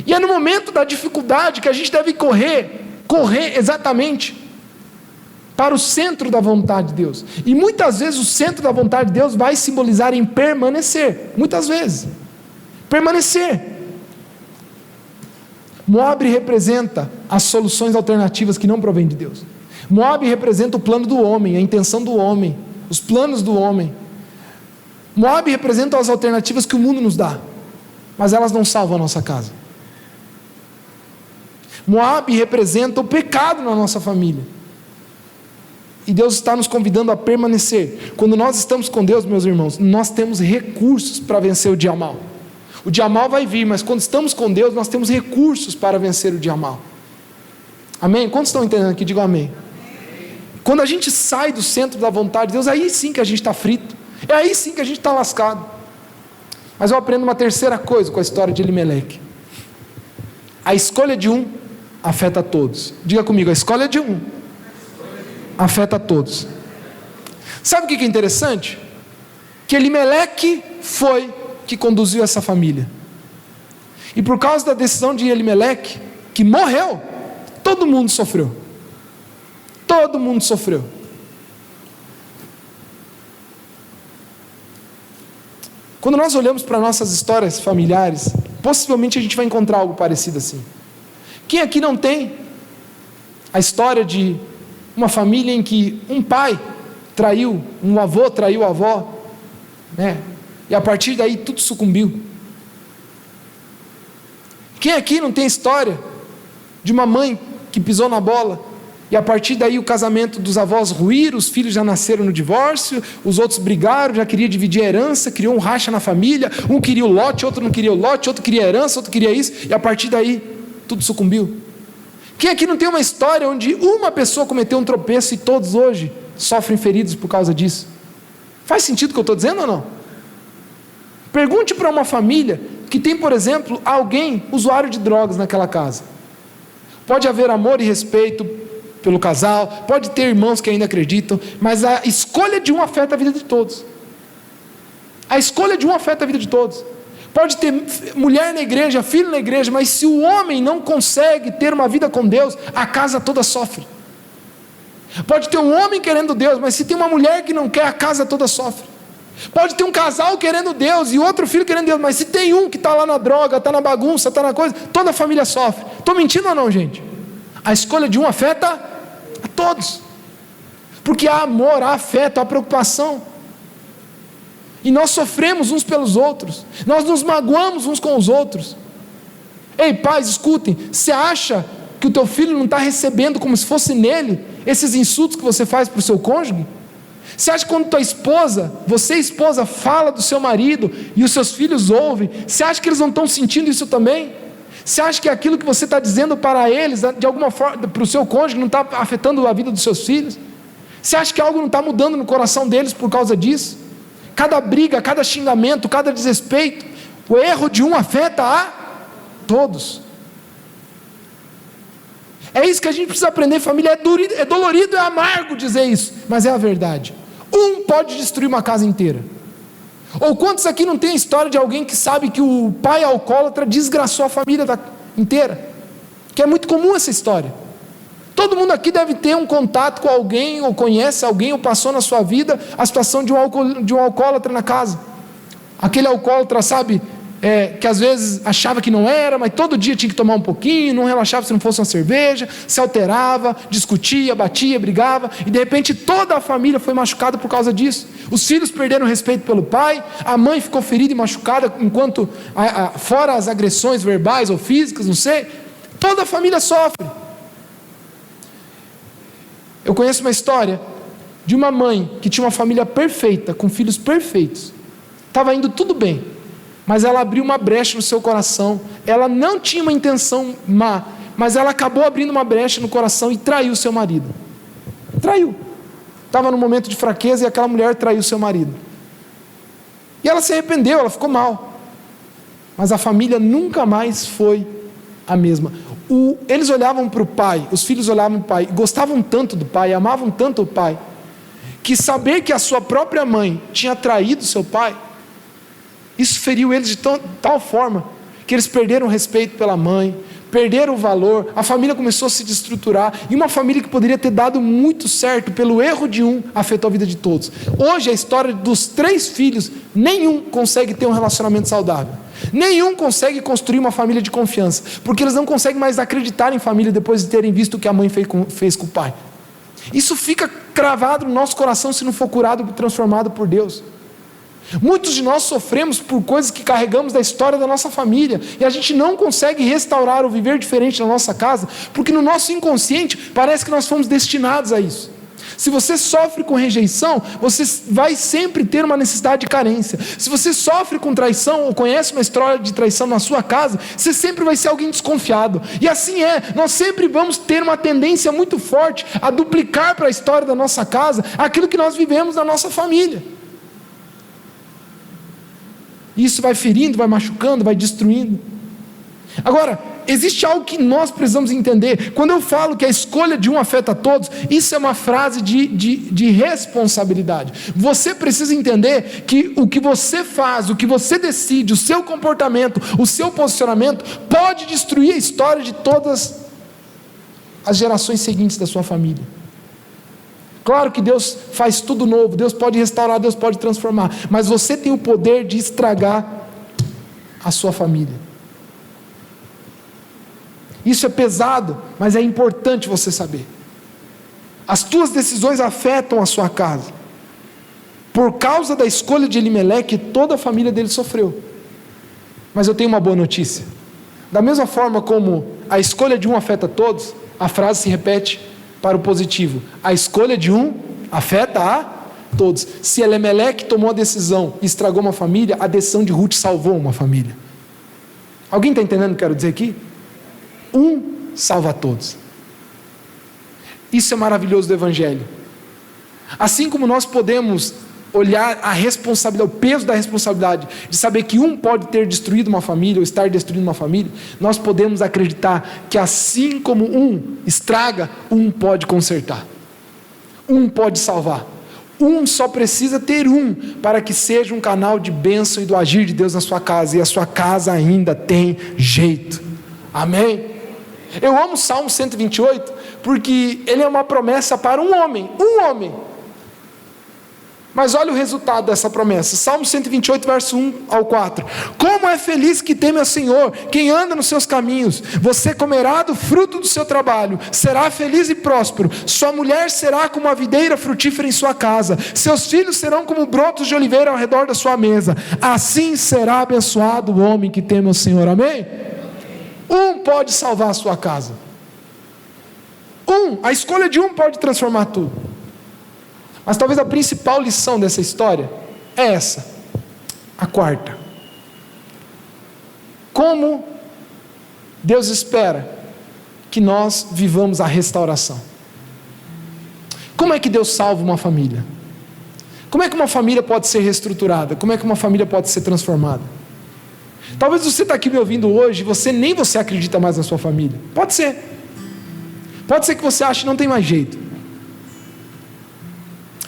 E é no momento da dificuldade que a gente deve correr exatamente para o centro da vontade de Deus. E muitas vezes o centro da vontade de Deus vai simbolizar em permanecer. Muitas vezes. Permanecer. Moabe representa as soluções alternativas que não provêm de Deus. Moabe representa o plano do homem, a intenção do homem, os planos do homem. Moabe representa as alternativas que o mundo nos dá, mas elas não salvam a nossa casa. Moabe representa o pecado na nossa família. E Deus está nos convidando a permanecer. Quando nós estamos com Deus, meus irmãos, nós temos recursos para vencer o dia mal. O dia mal vai vir, mas quando estamos com Deus, nós temos recursos para vencer o dia mal. Amém? Quantos estão entendendo aqui? Digam amém. Quando a gente sai do centro da vontade de Deus, aí sim que a gente está frito. É aí sim que a gente está lascado. Mas eu aprendo uma terceira coisa com a história de Elimeleque. A escolha de um afeta todos. Diga comigo, a escolha de um afeta todos. Sabe o que é interessante? Que Elimeleque foi que conduziu essa família. E por causa da decisão de Elimeleque, que morreu, todo mundo sofreu. Todo mundo sofreu. Quando nós olhamos para nossas histórias familiares, possivelmente a gente vai encontrar algo parecido assim. Quem aqui não tem a história de uma família em que um pai traiu, um avô traiu a avó, né? E a partir daí tudo sucumbiu? Quem aqui não tem a história de uma mãe que pisou na bola, e a partir daí o casamento dos avós ruíram, os filhos já nasceram no divórcio, os outros brigaram, já queria dividir a herança, criou um racha na família, um queria o lote, outro não queria o lote, outro queria a herança, outro queria isso, e a partir daí tudo sucumbiu? Quem aqui não tem uma história onde uma pessoa cometeu um tropeço e todos hoje sofrem feridos por causa disso? Faz sentido o que eu estou dizendo ou não? Pergunte para uma família que tem, por exemplo, alguém usuário de drogas naquela casa. Pode haver amor e respeito pelo casal, pode ter irmãos que ainda acreditam, mas a escolha de um afeta a vida de todos. A escolha de um afeta a vida de todos. Pode ter mulher na igreja, filho na igreja, mas se o homem não consegue ter uma vida com Deus, a casa toda sofre. Pode ter um homem querendo Deus, mas se tem uma mulher que não quer, a casa toda sofre. Pode ter um casal querendo Deus e outro filho querendo Deus, mas se tem um que está lá na droga, está na bagunça, está na coisa, toda a família sofre. Estou mentindo ou não, gente? A escolha de um afeta a todos, porque há amor, há afeto, há preocupação, e nós sofremos uns pelos outros, nós nos magoamos uns com os outros. Ei, pais, escutem, você acha que o teu filho não está recebendo como se fosse nele esses insultos que você faz para o seu cônjuge? Você acha que quando tua esposa, você esposa, fala do seu marido e os seus filhos ouvem, você acha que eles não estão sentindo isso também? Você acha que aquilo que você está dizendo para eles, de alguma forma, para o seu cônjuge, não está afetando a vida dos seus filhos? Você acha que algo não está mudando no coração deles por causa disso? Cada briga, cada xingamento, cada desrespeito, o erro de um afeta a todos. É isso que a gente precisa aprender, família. É dolorido, é amargo dizer isso, mas é a verdade. Um pode destruir uma casa inteira. Ou quantos aqui não tem a história de alguém que sabe que o pai alcoólatra desgraçou a família inteira? Que é muito comum essa história. Todo mundo aqui deve ter um contato com alguém, ou conhece alguém, ou passou na sua vida a situação de um alcoólatra na casa. Aquele alcoólatra, sabe, que às vezes achava que não era, mas todo dia tinha que tomar um pouquinho, não relaxava se não fosse uma cerveja, se alterava, discutia, batia, brigava, e de repente toda a família foi machucada por causa disso. Os filhos perderam respeito pelo pai, a mãe ficou ferida e machucada, enquanto, fora as agressões verbais ou físicas, não sei, toda a família sofre. Eu conheço uma história de uma mãe que tinha uma família perfeita, com filhos perfeitos, estava indo tudo bem, mas ela abriu uma brecha no seu coração. Ela não tinha uma intenção má, mas ela acabou abrindo uma brecha no coração e traiu seu marido. Traiu. Estava num momento de fraqueza e aquela mulher traiu seu marido. E ela se arrependeu, ela ficou mal. Mas a família nunca mais foi a mesma. Eles olhavam para o pai, os filhos olhavam para o pai, gostavam tanto do pai, amavam tanto o pai, que saber que a sua própria mãe tinha traído seu pai, isso feriu eles de tal forma, que eles perderam o respeito pela mãe, perderam o valor, a família começou a se destruturar, e uma família que poderia ter dado muito certo, pelo erro de um, afetou a vida de todos. Hoje a história dos 3 filhos, nenhum consegue ter um relacionamento saudável, nenhum consegue construir uma família de confiança, porque eles não conseguem mais acreditar em família depois de terem visto o que a mãe fez com o pai. Isso fica cravado no nosso coração se não for curado e transformado por Deus. Muitos de nós sofremos por coisas que carregamos da história da nossa família, e a gente não consegue restaurar ou viver diferente na nossa casa, porque no nosso inconsciente parece que nós fomos destinados a isso. Se você sofre com rejeição, você vai sempre ter uma necessidade de carência. Se você sofre com traição, ou conhece uma história de traição na sua casa, você sempre vai ser alguém desconfiado. E assim nós sempre vamos ter uma tendência muito forte a duplicar para a história da nossa casa aquilo que nós vivemos na nossa família. Isso vai ferindo, vai machucando, vai destruindo. Agora, existe algo que nós precisamos entender. Quando eu falo que a escolha de um afeta a todos, isso é uma frase de responsabilidade. Você precisa entender que o que você faz, o que você decide, o seu comportamento, o seu posicionamento, pode destruir a história de todas as gerações seguintes da sua família. Claro que Deus faz tudo novo, Deus pode restaurar, Deus pode transformar, mas você tem o poder de estragar a sua família. Isso é pesado, mas é importante você saber. As tuas decisões afetam a sua casa. Por causa da escolha de Elimeleque, toda a família dele sofreu. Mas eu tenho uma boa notícia. Da mesma forma como a escolha de um afeta todos, a frase se repete para o positivo. A escolha de um afeta a todos. Se Elimeleque tomou a decisão e estragou uma família, a decisão de Ruth salvou uma família. Alguém está entendendo o que eu quero dizer aqui? Um salva a todos. Isso é maravilhoso do Evangelho. Assim como nós podemos olhar a responsabilidade, o peso da responsabilidade de saber que um pode ter destruído uma família ou estar destruindo uma família, nós podemos acreditar que assim como um estraga, um pode consertar, um pode salvar. Um só precisa ter um para que seja um canal de bênção e do agir de Deus na sua casa, e a sua casa ainda tem jeito. Amém? Eu amo o Salmo 128, porque ele é uma promessa para um homem. Mas olha o resultado dessa promessa. Salmo 128, verso 1 ao 4. Como é feliz que teme ao Senhor, quem anda nos seus caminhos. Você comerá do fruto do seu trabalho, será feliz e próspero. Sua mulher será como a videira frutífera em sua casa. Seus filhos serão como brotos de oliveira ao redor da sua mesa. Assim será abençoado o homem que teme ao Senhor. Amém? Um pode salvar a sua casa. A escolha de um pode transformar tudo. Mas talvez a principal lição dessa história é essa, a quarta. Como Deus espera que nós vivamos a restauração? Como é que Deus salva uma família? Como é que uma família pode ser reestruturada? Como é que uma família pode ser transformada? Talvez você está aqui me ouvindo hoje, nem você acredita mais na sua família. Pode ser que você ache que não tem mais jeito.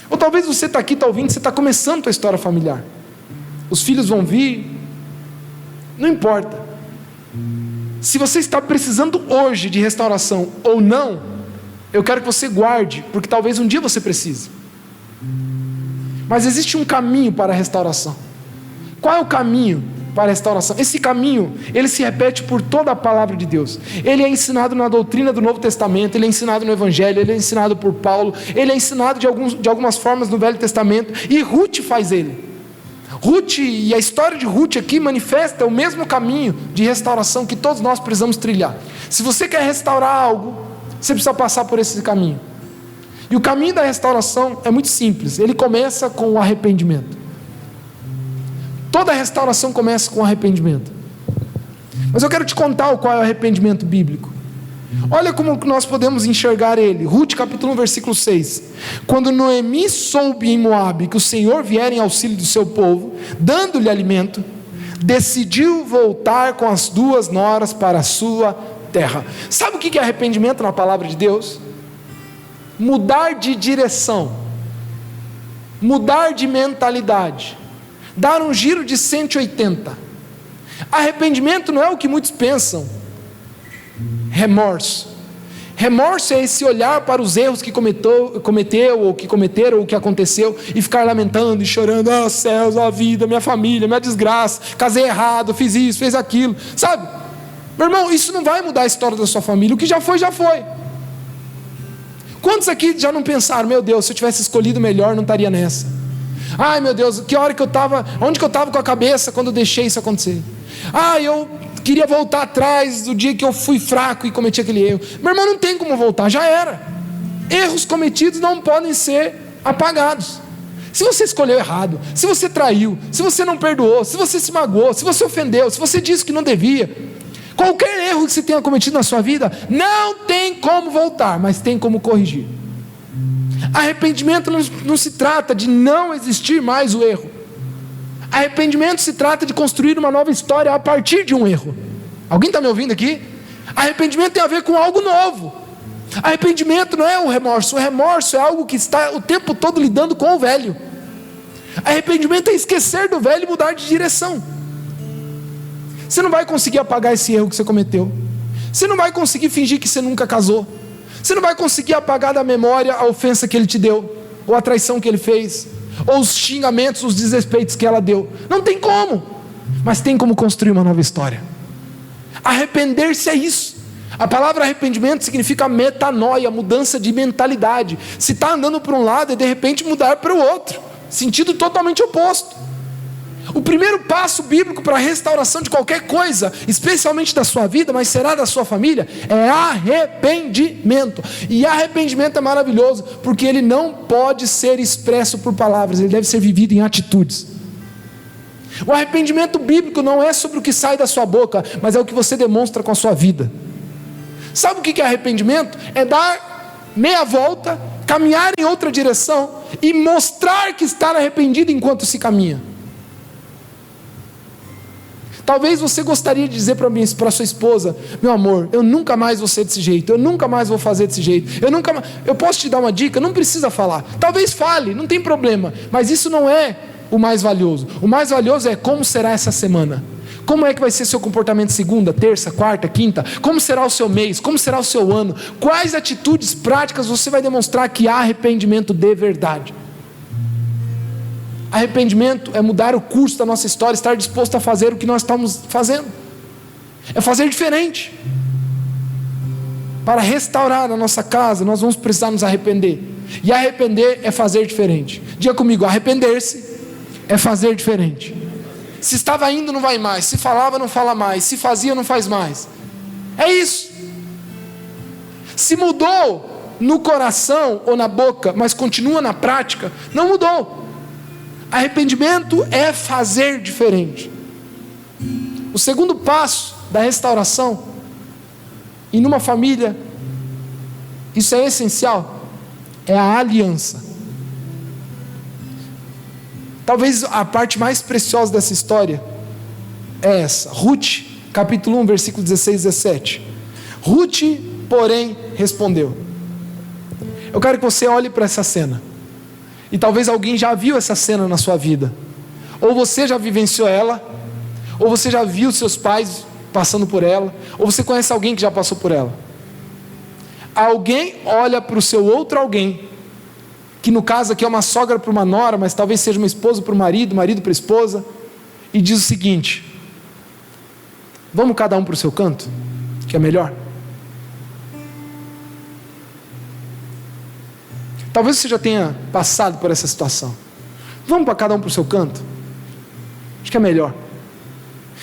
Ou talvez você está aqui, está ouvindo, você está começando a tua história familiar. Os filhos vão vir, não importa. Se você está precisando hoje de restauração ou não, eu quero que você guarde, porque talvez um dia você precise. Mas existe um caminho para a restauração. Qual é o caminho para a restauração? Esse caminho, ele se repete por toda a palavra de Deus. Ele é ensinado na doutrina do Novo Testamento, ele é ensinado no Evangelho, ele é ensinado por Paulo, ele é ensinado de algumas formas no Velho Testamento, e Ruth faz ele. Ruth, e a história de Ruth aqui manifesta o mesmo caminho de restauração que todos nós precisamos trilhar. Se você quer restaurar algo, você precisa passar por esse caminho. E o caminho da restauração é muito simples, ele começa com o arrependimento. Toda restauração começa com arrependimento. Mas eu quero te contar qual é o arrependimento bíblico. Olha como nós podemos enxergar ele. Ruth capítulo 1, versículo 6. Quando Noemi soube em Moabe que o Senhor viera em auxílio do seu povo, dando-lhe alimento, decidiu voltar com as 2 noras para a sua terra. Sabe o que é arrependimento na palavra de Deus? Mudar de direção, mudar de mentalidade, dar um giro de 180. Arrependimento não é o que muitos pensam. Remorso é esse olhar para os erros que cometeu, ou que cometeram, ou que aconteceu, e ficar lamentando e chorando: oh céus, oh vida, minha família, minha desgraça, casei errado, fiz isso, fiz aquilo, sabe? Meu irmão, isso não vai mudar a história da sua família. O que já foi, já foi. Quantos aqui já não pensaram: meu Deus, se eu tivesse escolhido melhor, não estaria nessa? Ai meu Deus, onde que eu estava com a cabeça quando eu deixei isso acontecer? Eu queria voltar atrás do dia que eu fui fraco e cometi aquele erro. Meu irmão, não tem como voltar, já era. Erros cometidos não podem ser apagados. Se você escolheu errado, se você traiu, se você não perdoou, se você se magoou, se você ofendeu, se você disse que não devia, qualquer erro que você tenha cometido na sua vida, não tem como voltar, mas tem como corrigir. Arrependimento não se trata de não existir mais o erro. Arrependimento se trata de construir uma nova história a partir de um erro. Alguém está me ouvindo aqui? Arrependimento tem a ver com algo novo. Arrependimento não é o remorso é algo que está o tempo todo lidando com o velho. Arrependimento é esquecer do velho e mudar de direção. Você não vai conseguir apagar esse erro que você cometeu. Você não vai conseguir fingir que você nunca casou. Você não vai conseguir apagar da memória a ofensa que ele te deu, ou a traição que ele fez, ou os xingamentos, os desrespeitos que ela deu. Não tem como, mas tem como construir uma nova história. Arrepender-se é isso. A palavra arrependimento significa metanoia, mudança de mentalidade. Se está andando para um lado e de repente mudar para o outro, sentido totalmente oposto. O primeiro passo bíblico para a restauração de qualquer coisa, especialmente da sua vida, mas será da sua família, é arrependimento. E arrependimento é maravilhoso, porque ele não pode ser expresso por palavras, ele deve ser vivido em atitudes. O arrependimento bíblico não é sobre o que sai da sua boca, mas é o que você demonstra com a sua vida. Sabe o que é arrependimento? É dar meia volta, caminhar em outra direção e mostrar que está arrependido enquanto se caminha. Talvez você gostaria de dizer para sua esposa: meu amor, eu nunca mais vou ser desse jeito, eu nunca mais vou fazer desse jeito, eu posso te dar uma dica? Não precisa falar, talvez fale, não tem problema, mas isso não é o mais valioso. O mais valioso é como será essa semana. Como é que vai ser seu comportamento segunda, terça, quarta, quinta? Como será o seu mês? Como será o seu ano? Quais atitudes práticas você vai demonstrar que há arrependimento de verdade? Arrependimento é mudar o curso da nossa história, estar disposto a fazer o que nós estamos fazendo. É fazer diferente. Para restaurar a nossa casa, nós vamos precisar nos arrepender. E arrepender é fazer diferente. Diga comigo: arrepender-se é fazer diferente. Se estava indo, não vai mais. Se falava, não fala mais. Se fazia, não faz mais. É isso. Se mudou no coração ou na boca, mas continua na prática, não mudou. Arrependimento é fazer diferente. O segundo passo da restauração, e numa família, isso é essencial, é a aliança. Talvez a parte mais preciosa dessa história é essa. Ruth, capítulo 1, versículo 16 e 17. Ruth, porém, respondeu. Eu quero que você olhe para essa cena. E talvez alguém já viu essa cena na sua vida. Ou você já vivenciou ela, ou você já viu seus pais passando por ela, ou você conhece alguém que já passou por ela. Alguém olha para o seu outro alguém, que no caso aqui é uma sogra para uma nora, mas talvez seja uma esposa para o marido para a esposa, e diz o seguinte: vamos cada um para o seu canto, que é melhor? Talvez você já tenha passado por essa situação. Vamos para cada um para o seu canto? Acho que é melhor.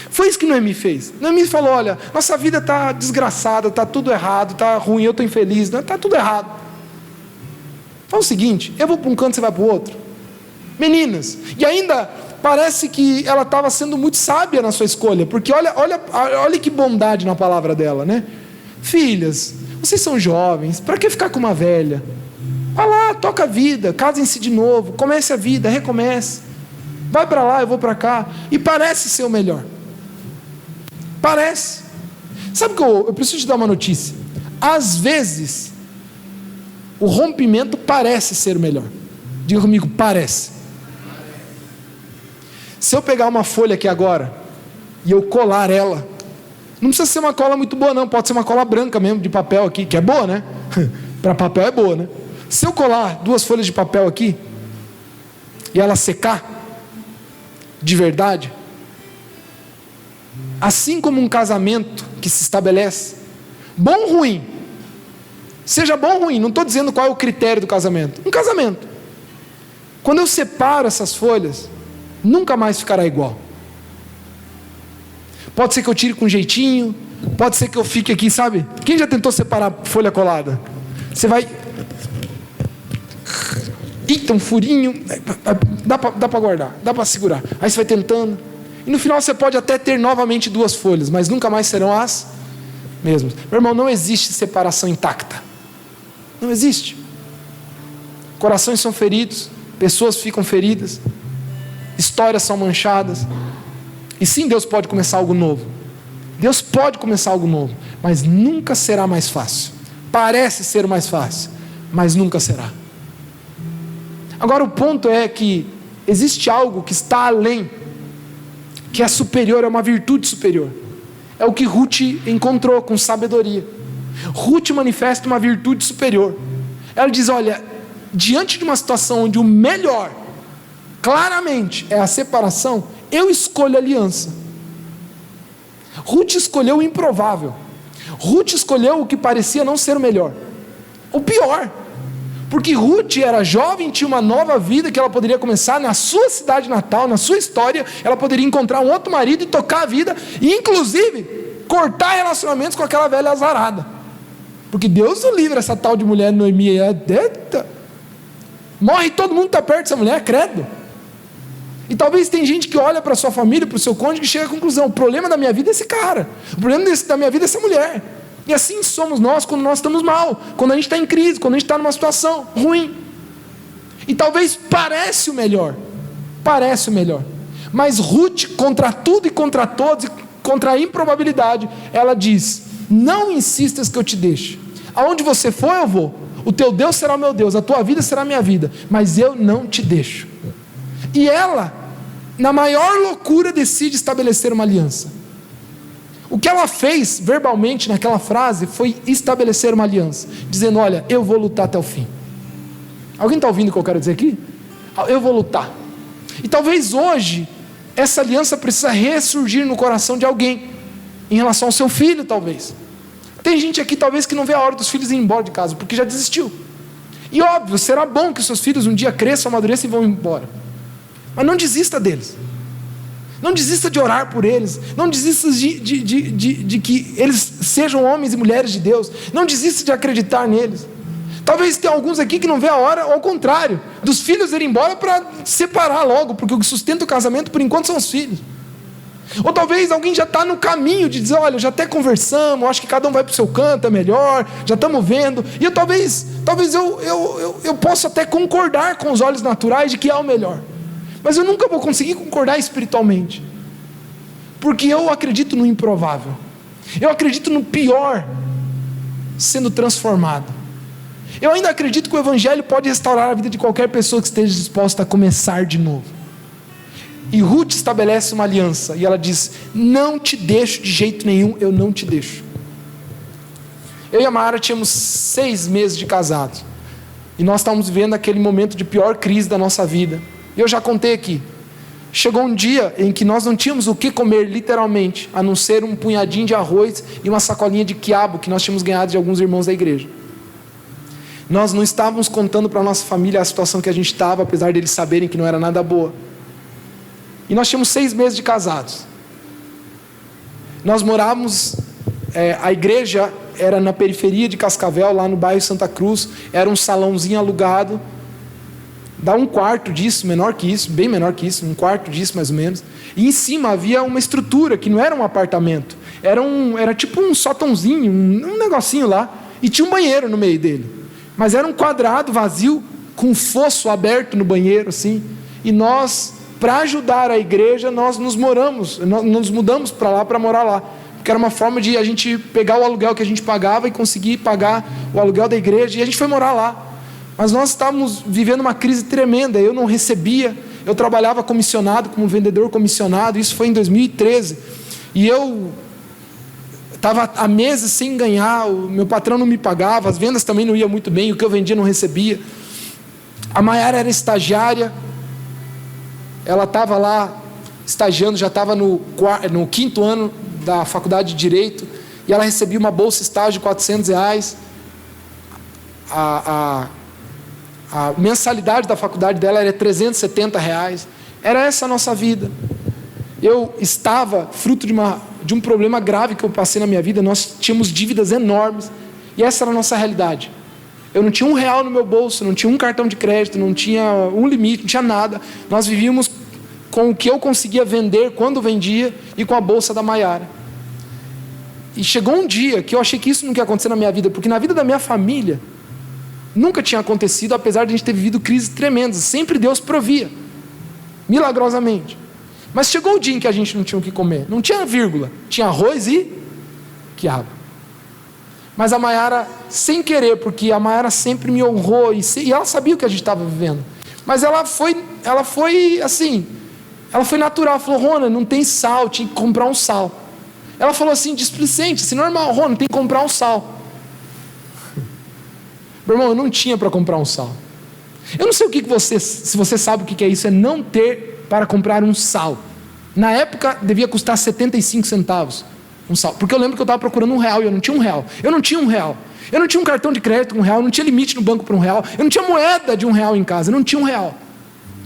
Foi isso que Noemi fez. Noemi falou: olha, nossa vida está desgraçada, está tudo errado, está ruim, eu estou infeliz, está tudo errado. Fala o seguinte: eu vou para um canto, você vai para o outro. Meninas, e ainda parece que ela estava sendo muito sábia na sua escolha, porque olha que bondade na palavra dela, né? Filhas, vocês são jovens, para que ficar com uma velha? Vai lá, toca a vida, casem-se de novo, comece a vida, recomece. Vai para lá, eu vou para cá. E parece ser o melhor. Parece. Sabe que eu preciso te dar uma notícia. Às vezes, o rompimento parece ser o melhor. Diga comigo: parece. Se eu pegar uma folha aqui agora e eu colar ela, não precisa ser uma cola muito boa não, pode ser uma cola branca mesmo, de papel aqui, que é boa, né? Para papel é boa, né? Se eu colar 2 folhas de papel aqui e ela secar de verdade, assim como um casamento que se estabelece, bom ou ruim, seja bom ou ruim, não estou dizendo qual é o critério do casamento. Um casamento, quando eu separo essas folhas, nunca mais ficará igual. Pode ser que eu tire com jeitinho, pode ser que eu fique aqui, sabe? Quem já tentou separar folha colada? Você vai eita, um furinho, dá para guardar, dá para segurar. Aí você vai tentando, e no final você pode até ter novamente 2 folhas, mas nunca mais serão as mesmas. Meu irmão, não existe separação intacta. Não existe. Corações são feridos, pessoas ficam feridas, histórias são manchadas. E sim, Deus pode começar algo novo. Deus pode começar algo novo, mas nunca será mais fácil. Parece ser mais fácil, mas nunca será. Agora o ponto é que existe algo que está além, que é superior, é uma virtude superior. É o que Ruth encontrou com sabedoria. Ruth manifesta uma virtude superior. Ela diz, olha, diante de uma situação onde o melhor, claramente, é a separação, eu escolho a aliança. Ruth escolheu o improvável. Ruth escolheu o que parecia não ser o melhor, o pior. Porque Ruth era jovem, tinha uma nova vida que ela poderia começar na sua cidade natal, na sua história. Ela poderia encontrar um outro marido e tocar a vida, e inclusive cortar relacionamentos com aquela velha azarada. Porque Deus o livre, essa tal de mulher Noemi, morre todo mundo que está perto dessa mulher, credo. E talvez tem gente que olha para a sua família, para o seu cônjuge, e chega à conclusão, o problema da minha vida é esse cara, o problema da minha vida é essa mulher. E assim somos nós quando nós estamos mal, quando a gente está em crise, quando a gente está numa situação ruim. E talvez parece o melhor, mas Ruth, contra tudo e contra todos, e contra a improbabilidade, ela diz, não insistas que eu te deixe, aonde você for eu vou, o teu Deus será o meu Deus, a tua vida será a minha vida, mas eu não te deixo. E ela, na maior loucura, decide estabelecer uma aliança. O que ela fez verbalmente naquela frase foi estabelecer uma aliança, dizendo, olha, eu vou lutar até o fim. Alguém está ouvindo o que eu quero dizer aqui? Eu vou lutar. E talvez hoje essa aliança precisa ressurgir no coração de alguém, em relação ao seu filho talvez. Tem gente aqui talvez que não vê a hora dos filhos irem embora de casa, porque já desistiu. E óbvio, será bom que os seus filhos um dia cresçam, amadureçam e vão embora. Mas não desista deles. Não desista de orar por eles. Não desista de que eles sejam homens e mulheres de Deus. Não desista de acreditar neles. Talvez tenha alguns aqui que não vê a hora, ao contrário, dos filhos irem embora para separar logo, porque o que sustenta o casamento por enquanto são os filhos. Ou talvez alguém já está no caminho de dizer, olha, já até conversamos, acho que cada um vai para o seu canto, é melhor, já estamos vendo. E talvez eu possa até concordar com os olhos naturais de que é o melhor. Mas eu nunca vou conseguir concordar espiritualmente, porque eu acredito no improvável, eu acredito no pior sendo transformado. Eu ainda acredito que o Evangelho pode restaurar a vida de qualquer pessoa que esteja disposta a começar de novo. E Ruth estabelece uma aliança, e ela diz, não te deixo de jeito nenhum, eu não te deixo. Eu e a Mara tínhamos 6 meses de casados, e nós estávamos vivendo aquele momento de pior crise da nossa vida. E eu já contei aqui, chegou um dia em que nós não tínhamos o que comer literalmente, a não ser um punhadinho de arroz e uma sacolinha de quiabo que nós tínhamos ganhado de alguns irmãos da igreja. Nós não estávamos contando para a nossa família a situação que a gente estava, apesar deles saberem que não era nada boa. E nós tínhamos 6 meses de casados. Nós morávamos, a igreja era na periferia de Cascavel, lá no bairro Santa Cruz, era um salãozinho alugado, dá 1/4 disso, menor que isso, bem menor que isso, 1/4 disso mais ou menos. E em cima havia uma estrutura que não era um apartamento, era tipo um sótãozinho, um negocinho lá, e tinha um banheiro no meio dele. Mas era um quadrado vazio, com um fosso aberto no banheiro, assim. E nós, para ajudar a igreja, nós nos mudamos para lá, para morar lá. Porque era uma forma de a gente pegar o aluguel que a gente pagava e conseguir pagar o aluguel da igreja, e a gente foi morar lá. Mas nós estávamos vivendo uma crise tremenda, eu não recebia, eu trabalhava comissionado, como vendedor comissionado, isso foi em 2013, e eu estava há meses sem ganhar, o meu patrão não me pagava, as vendas também não iam muito bem, o que eu vendia não recebia. A Maiara era estagiária, ela estava lá estagiando, já estava no 5º ano da faculdade de Direito, e ela recebia uma bolsa estágio de R$400, a mensalidade da faculdade dela era R$370, era essa a nossa vida. Eu estava fruto de um problema grave que eu passei na minha vida, nós tínhamos dívidas enormes, e essa era a nossa realidade. Eu não tinha R$1 no meu bolso, não tinha um cartão de crédito, não tinha um limite, não tinha nada. Nós vivíamos com o que eu conseguia vender quando vendia e com a bolsa da Maiara. E chegou um dia que eu achei que isso não ia acontecer na minha vida, porque na vida da minha família nunca tinha acontecido, apesar de a gente ter vivido crises tremendas. Sempre Deus provia, milagrosamente. Mas chegou o dia em que a gente não tinha o que comer, não tinha vírgula, tinha arroz e quiabo. Mas a Maiara, sem querer, porque a Maiara sempre me honrou, e ela sabia o que a gente estava vivendo, mas ela foi assim, ela foi natural. Ela falou: Rona, não tem sal, tinha que comprar um sal. Ela falou assim, displicente, assim, normal: Rona, tem que comprar um sal. Meu irmão, eu não tinha para comprar um sal. Eu não sei se você sabe o que é isso, é não ter para comprar um sal. Na época devia custar 75 centavos um sal, porque eu lembro que eu estava procurando R$1 e eu não tinha R$1. Eu não tinha R$1. Eu não tinha um cartão de crédito com R$1, eu não tinha limite no banco para R$1, eu não tinha moeda de R$1 em casa, eu não tinha R$1.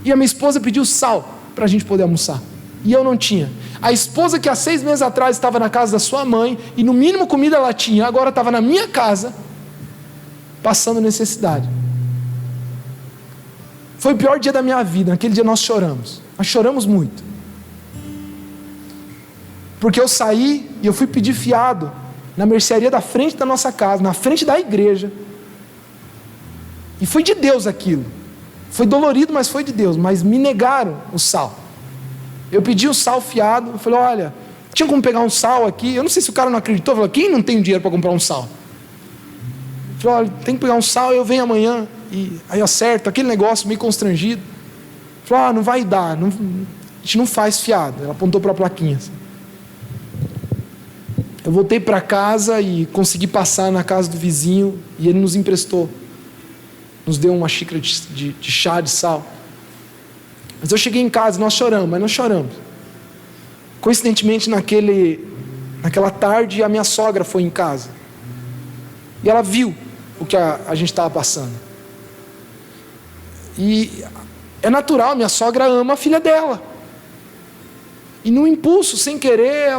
E a minha esposa pediu sal para a gente poder almoçar, e eu não tinha. A esposa que há 6 meses atrás estava na casa da sua mãe, e no mínimo comida ela tinha, agora estava na minha casa, passando necessidade. Foi o pior dia da minha vida. Naquele dia nós choramos muito, porque eu saí e eu fui pedir fiado na mercearia da frente da nossa casa, na frente da igreja, e foi de Deus aquilo. Foi dolorido, mas foi de Deus. Mas me negaram o sal. Eu pedi o sal fiado, eu falei: olha, tinha como pegar um sal aqui? Eu não sei se o cara não acreditou. Eu falei: quem não tem dinheiro para comprar um sal? Eu falei: olha, tem que pegar um sal, eu venho amanhã e aí acerto. Aquele negócio meio constrangido. Eu falei: não vai dar, não, a gente não faz fiado. Ela apontou para a plaquinha assim. Eu voltei para casa e consegui passar na casa do vizinho, e ele nos emprestou, nos deu uma xícara de chá de sal. Mas eu cheguei em casa, nós choramos, mas não choramos. Coincidentemente, naquela tarde, a minha sogra foi em casa, e ela viu o que a gente estava passando. E é natural, minha sogra ama a filha dela, e no impulso, sem querer,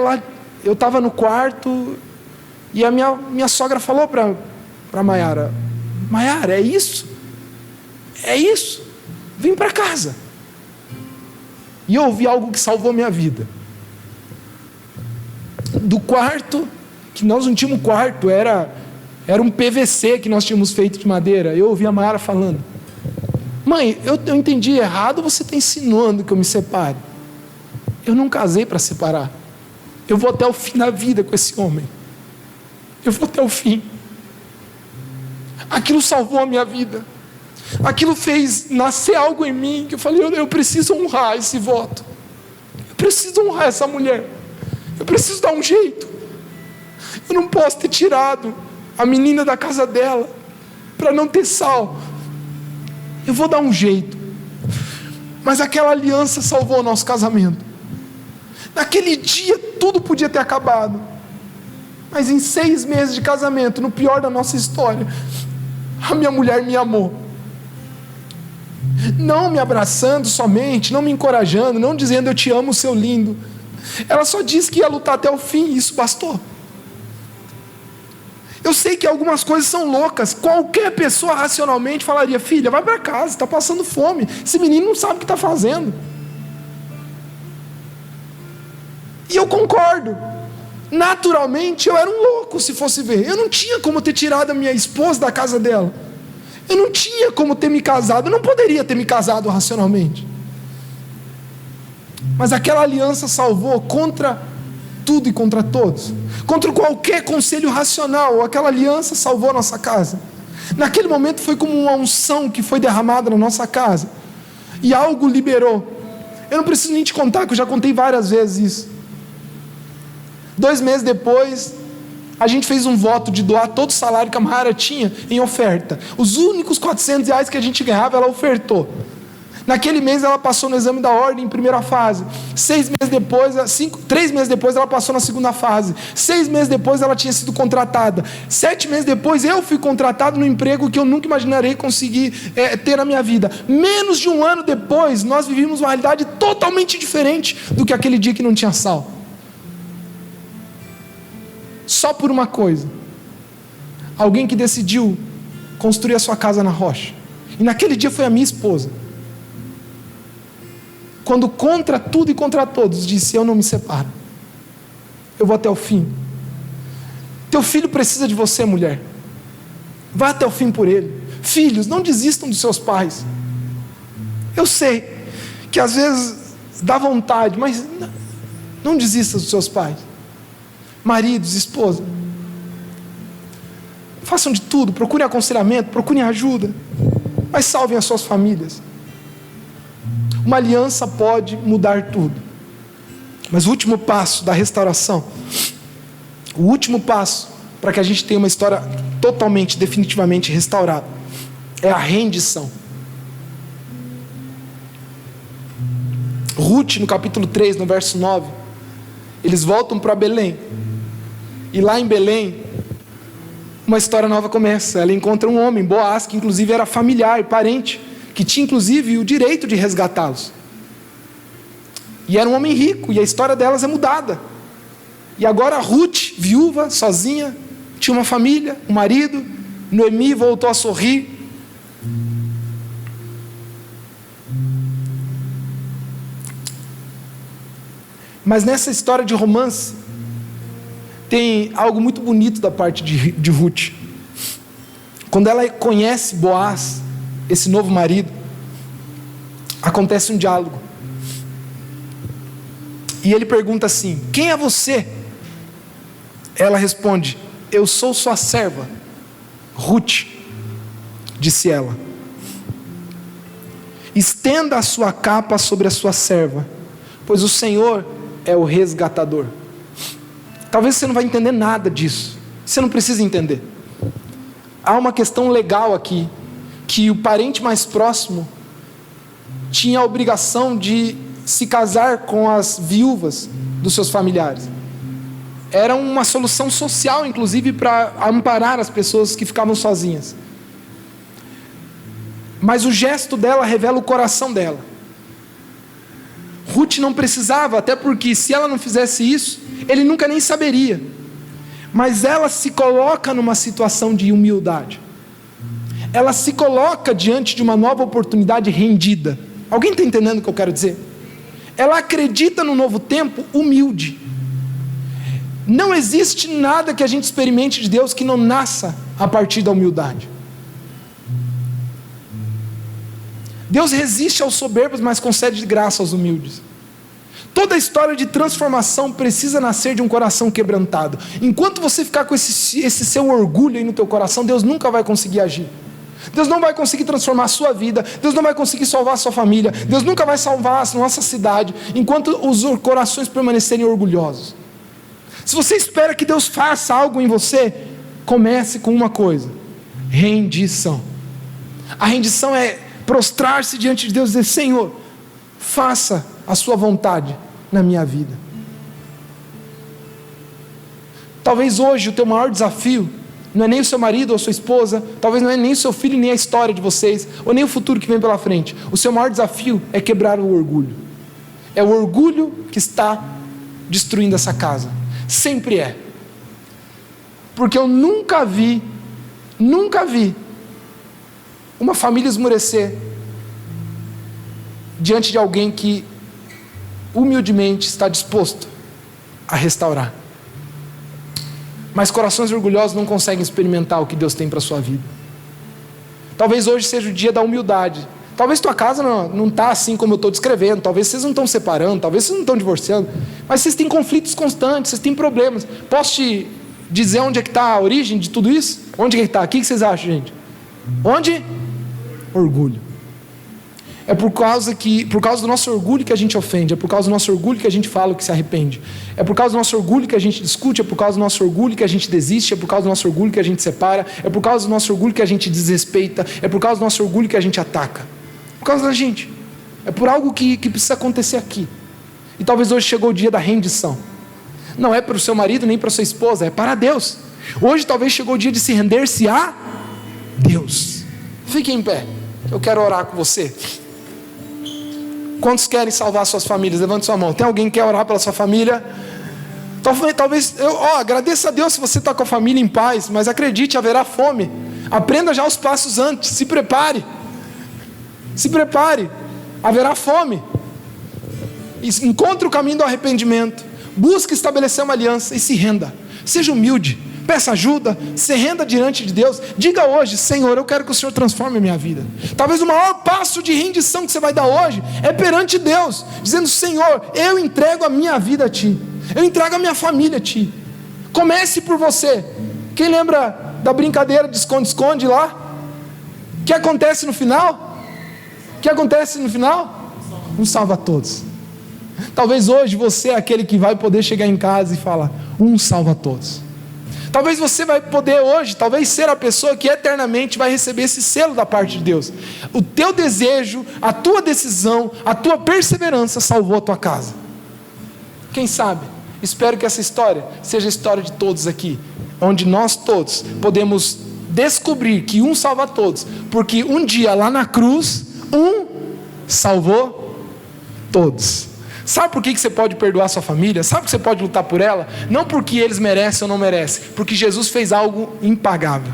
eu estava no quarto, e a minha sogra falou para Maiara: Maiara, é isso, vem para casa. E eu ouvi algo que salvou minha vida. Do quarto, que nós não tínhamos quarto, era um PVC que nós tínhamos feito de madeira. Eu ouvi a Maiara falando: mãe, eu entendi errado, você está insinuando que eu me separe? Eu não casei para separar. Eu vou até o fim da vida com esse homem. Eu vou até o fim. Aquilo salvou a minha vida. Aquilo fez nascer algo em mim, que eu falei: eu preciso honrar esse voto. Eu preciso honrar essa mulher. Eu preciso dar um jeito. Eu não posso ter tirado a menina da casa dela para não ter sal. Eu vou dar um jeito. Mas aquela aliança salvou o nosso casamento. Naquele dia tudo podia ter acabado, mas em 6 meses de casamento, no pior da nossa história, a minha mulher me amou, não me abraçando somente, não me encorajando, não dizendo: eu te amo, seu lindo. Ela só disse que ia lutar até o fim, e isso bastou. Eu sei que algumas coisas são loucas. Qualquer pessoa racionalmente falaria: filha, vai para casa, está passando fome, esse menino não sabe o que está fazendo. E eu concordo. Naturalmente eu era um louco, se fosse ver. Eu não tinha como ter tirado a minha esposa da casa dela. Eu não tinha como ter me casado. Eu não poderia ter me casado racionalmente. Mas aquela aliança salvou contra tudo e contra todos. Contra qualquer conselho racional. Aquela aliança salvou a nossa casa. Naquele momento foi como uma unção que foi derramada na nossa casa, e algo liberou. Eu não preciso nem te contar, que eu já contei várias vezes isso. 2 meses depois, a gente fez um voto de doar todo o salário que a Maiara tinha em oferta. Os únicos R$400 que a gente ganhava, ela ofertou. Naquele mês ela passou no exame da ordem em primeira fase. 3 meses depois ela passou na segunda fase. 6 meses depois ela tinha sido contratada. 7 meses depois eu fui contratado no emprego que eu nunca imaginarei conseguir ter na minha vida. Menos de 1 ano depois, nós vivíamos uma realidade totalmente diferente do que aquele dia que não tinha sal. Só por uma coisa: alguém que decidiu construir a sua casa na rocha. E naquele dia foi a minha esposa. Quando contra tudo e contra todos, disse: eu não me separo. Eu vou até o fim. Teu filho precisa de você, mulher. Vá até o fim por ele. Filhos, não desistam dos seus pais. Eu sei que às vezes dá vontade, mas não desista dos seus pais. Maridos, esposa, façam de tudo, procurem aconselhamento, procurem ajuda, mas salvem as suas famílias. Uma aliança pode mudar tudo. Mas o último passo da restauração, o último passo para que a gente tenha uma história totalmente, definitivamente restaurada, é a rendição. Ruth, no capítulo 3, no verso 9, eles voltam para Belém, e lá em Belém, uma história nova começa. Ela encontra um homem, Boaz, que inclusive era familiar, parente, que tinha inclusive o direito de resgatá-los. E era um homem rico, e a história delas é mudada. E agora Ruth, viúva, sozinha, tinha uma família, um marido. Noemi voltou a sorrir. Mas nessa história de romance, tem algo muito bonito da parte de Ruth. Quando ela conhece Boaz, esse novo marido, acontece um diálogo. E ele pergunta assim: quem é você? Ela responde: eu sou sua serva, Ruth. Disse ela: estenda a sua capa sobre a sua serva, pois o Senhor é o resgatador. Talvez você não vai entender nada disso. Você não precisa entender. Há uma questão legal aqui, que o parente mais próximo tinha a obrigação de se casar com as viúvas dos seus familiares. Era uma solução social, inclusive, para amparar as pessoas que ficavam sozinhas. Mas o gesto dela revela o coração dela. Ruth não precisava, até porque se ela não fizesse isso, ele nunca nem saberia. Mas ela se coloca numa situação de humildade. Ela se coloca diante de uma nova oportunidade rendida. Alguém está entendendo o que eu quero dizer? Ela acredita no novo tempo humilde. Não existe nada que a gente experimente de Deus que não nasça a partir da humildade. Deus resiste aos soberbos, mas concede graça aos humildes. Toda a história de transformação precisa nascer de um coração quebrantado. Enquanto você ficar com esse seu orgulho aí no teu coração, Deus nunca vai conseguir agir. Deus não vai conseguir transformar a sua vida. Deus não vai conseguir salvar a sua família. Deus nunca vai salvar a nossa cidade, enquanto os corações permanecerem orgulhosos. Se você espera que Deus faça algo em você, comece com uma coisa: rendição. A rendição é prostrar-se diante de Deus e dizer: Senhor, faça a sua vontade na minha vida. Talvez hoje o teu maior desafio não é nem o seu marido ou a sua esposa, talvez não é nem o seu filho, nem a história de vocês, ou nem o futuro que vem pela frente. O seu maior desafio é quebrar o orgulho. É o orgulho que está destruindo essa casa. Sempre é. Porque eu nunca vi uma família esmorecer diante de alguém que humildemente está disposto a restaurar. Mas corações orgulhosos não conseguem experimentar o que Deus tem para a sua vida. Talvez hoje seja o dia da humildade. Talvez tua casa não está assim como eu estou descrevendo. Talvez vocês não estão separando, talvez vocês não estão divorciando. Mas vocês têm conflitos constantes, vocês têm problemas. Posso te dizer onde é que está a origem de tudo isso? Onde é que está? O que vocês acham, gente? Onde? Orgulho. É por causa do nosso orgulho que a gente ofende. É por causa do nosso orgulho que a gente fala o que se arrepende. É por causa do nosso orgulho que a gente discute. É por causa do nosso orgulho que a gente desiste. É por causa do nosso orgulho que a gente separa. É por causa do nosso orgulho que a gente desrespeita. É por causa do nosso orgulho que a gente ataca. Por causa da gente. É por algo que precisa acontecer aqui. E talvez hoje chegou o dia da rendição. Não é para o seu marido nem para a sua esposa, é para Deus. Hoje talvez chegou o dia de se render-se a Deus. Fique em pé, eu quero orar com você. Quantos querem salvar suas famílias? Levante sua mão. Tem alguém que quer orar pela sua família? Talvez agradeça a Deus se você está com a família em paz, mas acredite, haverá fome. Aprenda já os passos antes, se prepare. Se prepare, haverá fome. Encontre o caminho do arrependimento, busque estabelecer uma aliança e se renda. Seja humilde, peça ajuda, se renda diante de Deus. Diga hoje: Senhor, eu quero que o Senhor transforme a minha vida. Talvez o maior passo de rendição que você vai dar hoje é perante Deus, dizendo: Senhor, eu entrego a minha vida a Ti, eu entrego a minha família a Ti. Comece por você. Quem lembra da brincadeira de esconde-esconde lá? O que acontece no final? O que acontece no final? Um salva a todos. Talvez hoje você é aquele que vai poder chegar em casa e falar: um salva a todos. Talvez você vai poder hoje, talvez ser a pessoa que eternamente vai receber esse selo da parte de Deus. O teu desejo, a tua decisão, a tua perseverança salvou a tua casa. Quem sabe? Espero que essa história seja a história de todos aqui, onde nós todos podemos descobrir que um salva a todos, porque um dia lá na cruz, um salvou todos. Sabe por que você pode perdoar sua família? Sabe que você pode lutar por ela? Não porque eles merecem ou não merecem, porque Jesus fez algo impagável.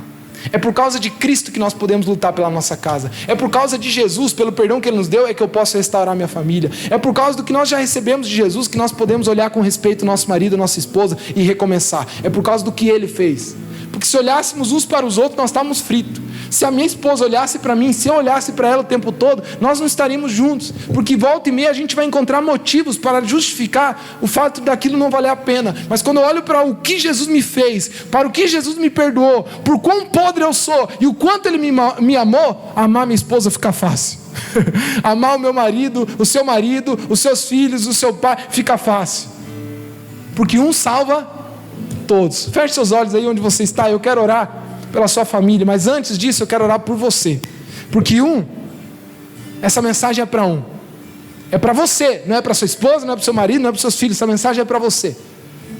É por causa de Cristo que nós podemos lutar pela nossa casa. É por causa de Jesus, pelo perdão que Ele nos deu, é que eu posso restaurar minha família. É por causa do que nós já recebemos de Jesus que nós podemos olhar com respeito nosso marido, nossa esposa e recomeçar. É por causa do que Ele fez. Porque se olhássemos uns para os outros, nós estávamos fritos. Se a minha esposa olhasse para mim, se eu olhasse para ela o tempo todo, nós não estaríamos juntos. Porque volta e meia a gente vai encontrar motivos para justificar o fato daquilo não valer a pena. Mas quando eu olho para o que Jesus me fez, para o que Jesus me perdoou, por quão podre eu sou e o quanto Ele me amou, amar minha esposa fica fácil. Amar o meu marido, o seu marido, os seus filhos, o seu pai, fica fácil. Porque um salva todos. Feche seus olhos aí onde você está. Eu quero orar pela sua família, mas antes disso eu quero orar por você, porque essa mensagem é para é para você, não é para sua esposa, não é para seu marido, não é para seus filhos, essa mensagem é para você.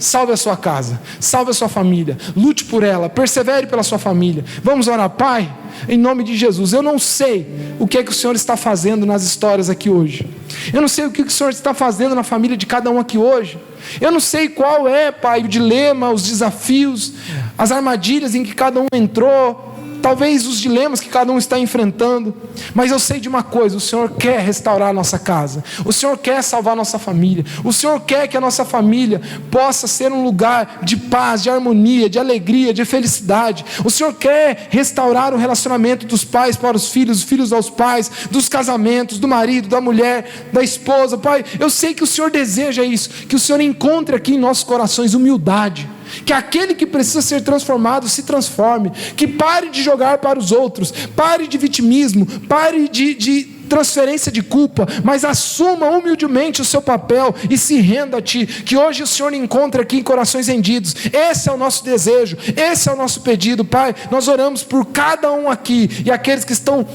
Salve a sua casa, salve a sua família, lute por ela, persevere pela sua família. Vamos orar. Pai, em nome de Jesus, eu não sei o que é que o Senhor está fazendo nas histórias aqui hoje, eu não sei o que o Senhor está fazendo na família de cada um aqui hoje, eu não sei qual é, Pai, o dilema, os desafios, as armadilhas em que cada um entrou, talvez os dilemas que cada um está enfrentando, mas eu sei de uma coisa: o Senhor quer restaurar a nossa casa, o Senhor quer salvar a nossa família, o Senhor quer que a nossa família possa ser um lugar de paz, de harmonia, de alegria, de felicidade. O Senhor quer restaurar o relacionamento dos pais para os filhos aos pais, dos casamentos, do marido, da mulher, da esposa. Pai, eu sei que o Senhor deseja isso, que o Senhor encontre aqui em nossos corações humildade, que aquele que precisa ser transformado se transforme, que pare de jogar para os outros, pare de vitimismo, pare de transferência de culpa, mas assuma humildemente o seu papel e se renda a Ti, que hoje o Senhor encontre aqui em corações rendidos. Esse é o nosso desejo, esse é o nosso pedido. Pai, nós oramos por cada um aqui e aqueles que estão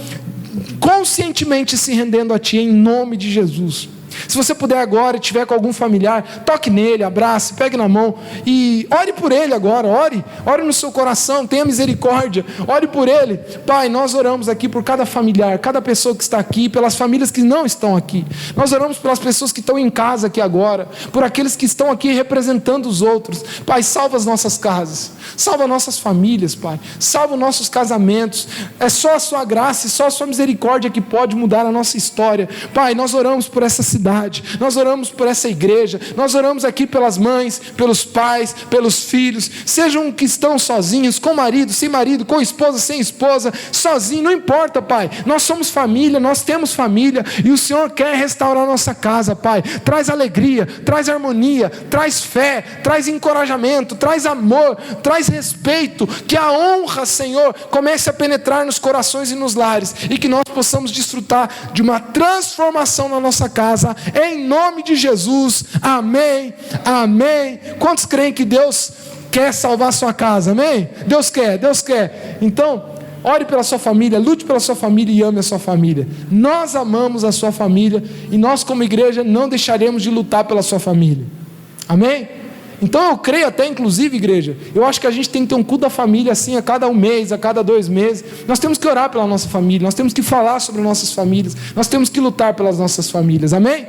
conscientemente se rendendo a Ti, em nome de Jesus. Se você puder agora e tiver com algum familiar, toque nele, abrace, pegue na mão e ore por ele agora. Ore no seu coração, tenha misericórdia, ore por ele. Pai, nós oramos aqui por cada familiar, cada pessoa que está aqui, pelas famílias que não estão aqui. Nós oramos pelas pessoas que estão em casa aqui agora, por aqueles que estão aqui representando os outros. Pai, salva as nossas casas, salva nossas famílias, Pai, salva os nossos casamentos. É só a sua graça e só a sua misericórdia que pode mudar a nossa história. Pai, nós oramos por essa cidade, nós oramos por essa igreja, nós oramos aqui pelas mães, pelos pais, pelos filhos, sejam que estão sozinhos, com marido, sem marido, com esposa, sem esposa, sozinho, não importa, Pai, nós somos família, nós temos família, e o Senhor quer restaurar a nossa casa, Pai. Traz alegria, traz harmonia, traz fé, traz encorajamento, traz amor, traz respeito, que a honra, Senhor, comece a penetrar nos corações e nos lares, e que nós possamos desfrutar de uma transformação na nossa casa, em nome de Jesus. Amém, amém. Quantos creem que Deus quer salvar a sua casa? Amém? Deus quer. Então, ore pela sua família, lute pela sua família e ame a sua família. Nós amamos a sua família e nós, como igreja, não deixaremos de lutar pela sua família. Amém? Então eu creio até, inclusive, igreja, eu acho que a gente tem que ter um culto da família assim a cada 1 mês, a cada 2 meses. Nós temos que orar pela nossa família, nós temos que falar sobre nossas famílias, nós temos que lutar pelas nossas famílias. Amém?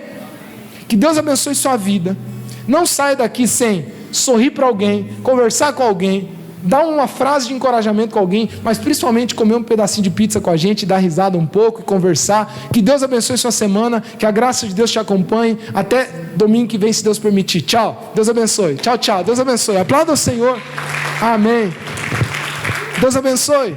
Que Deus abençoe sua vida. Não saia daqui sem sorrir para alguém, conversar com alguém, Dá uma frase de encorajamento com alguém, mas principalmente comer um pedacinho de pizza com a gente, dar risada um pouco e conversar. Que Deus abençoe sua semana, que a graça de Deus te acompanhe. Até domingo que vem, se Deus permitir. Tchau. Deus abençoe. Tchau, tchau. Deus abençoe. Aplauda o Senhor. Amém. Deus abençoe.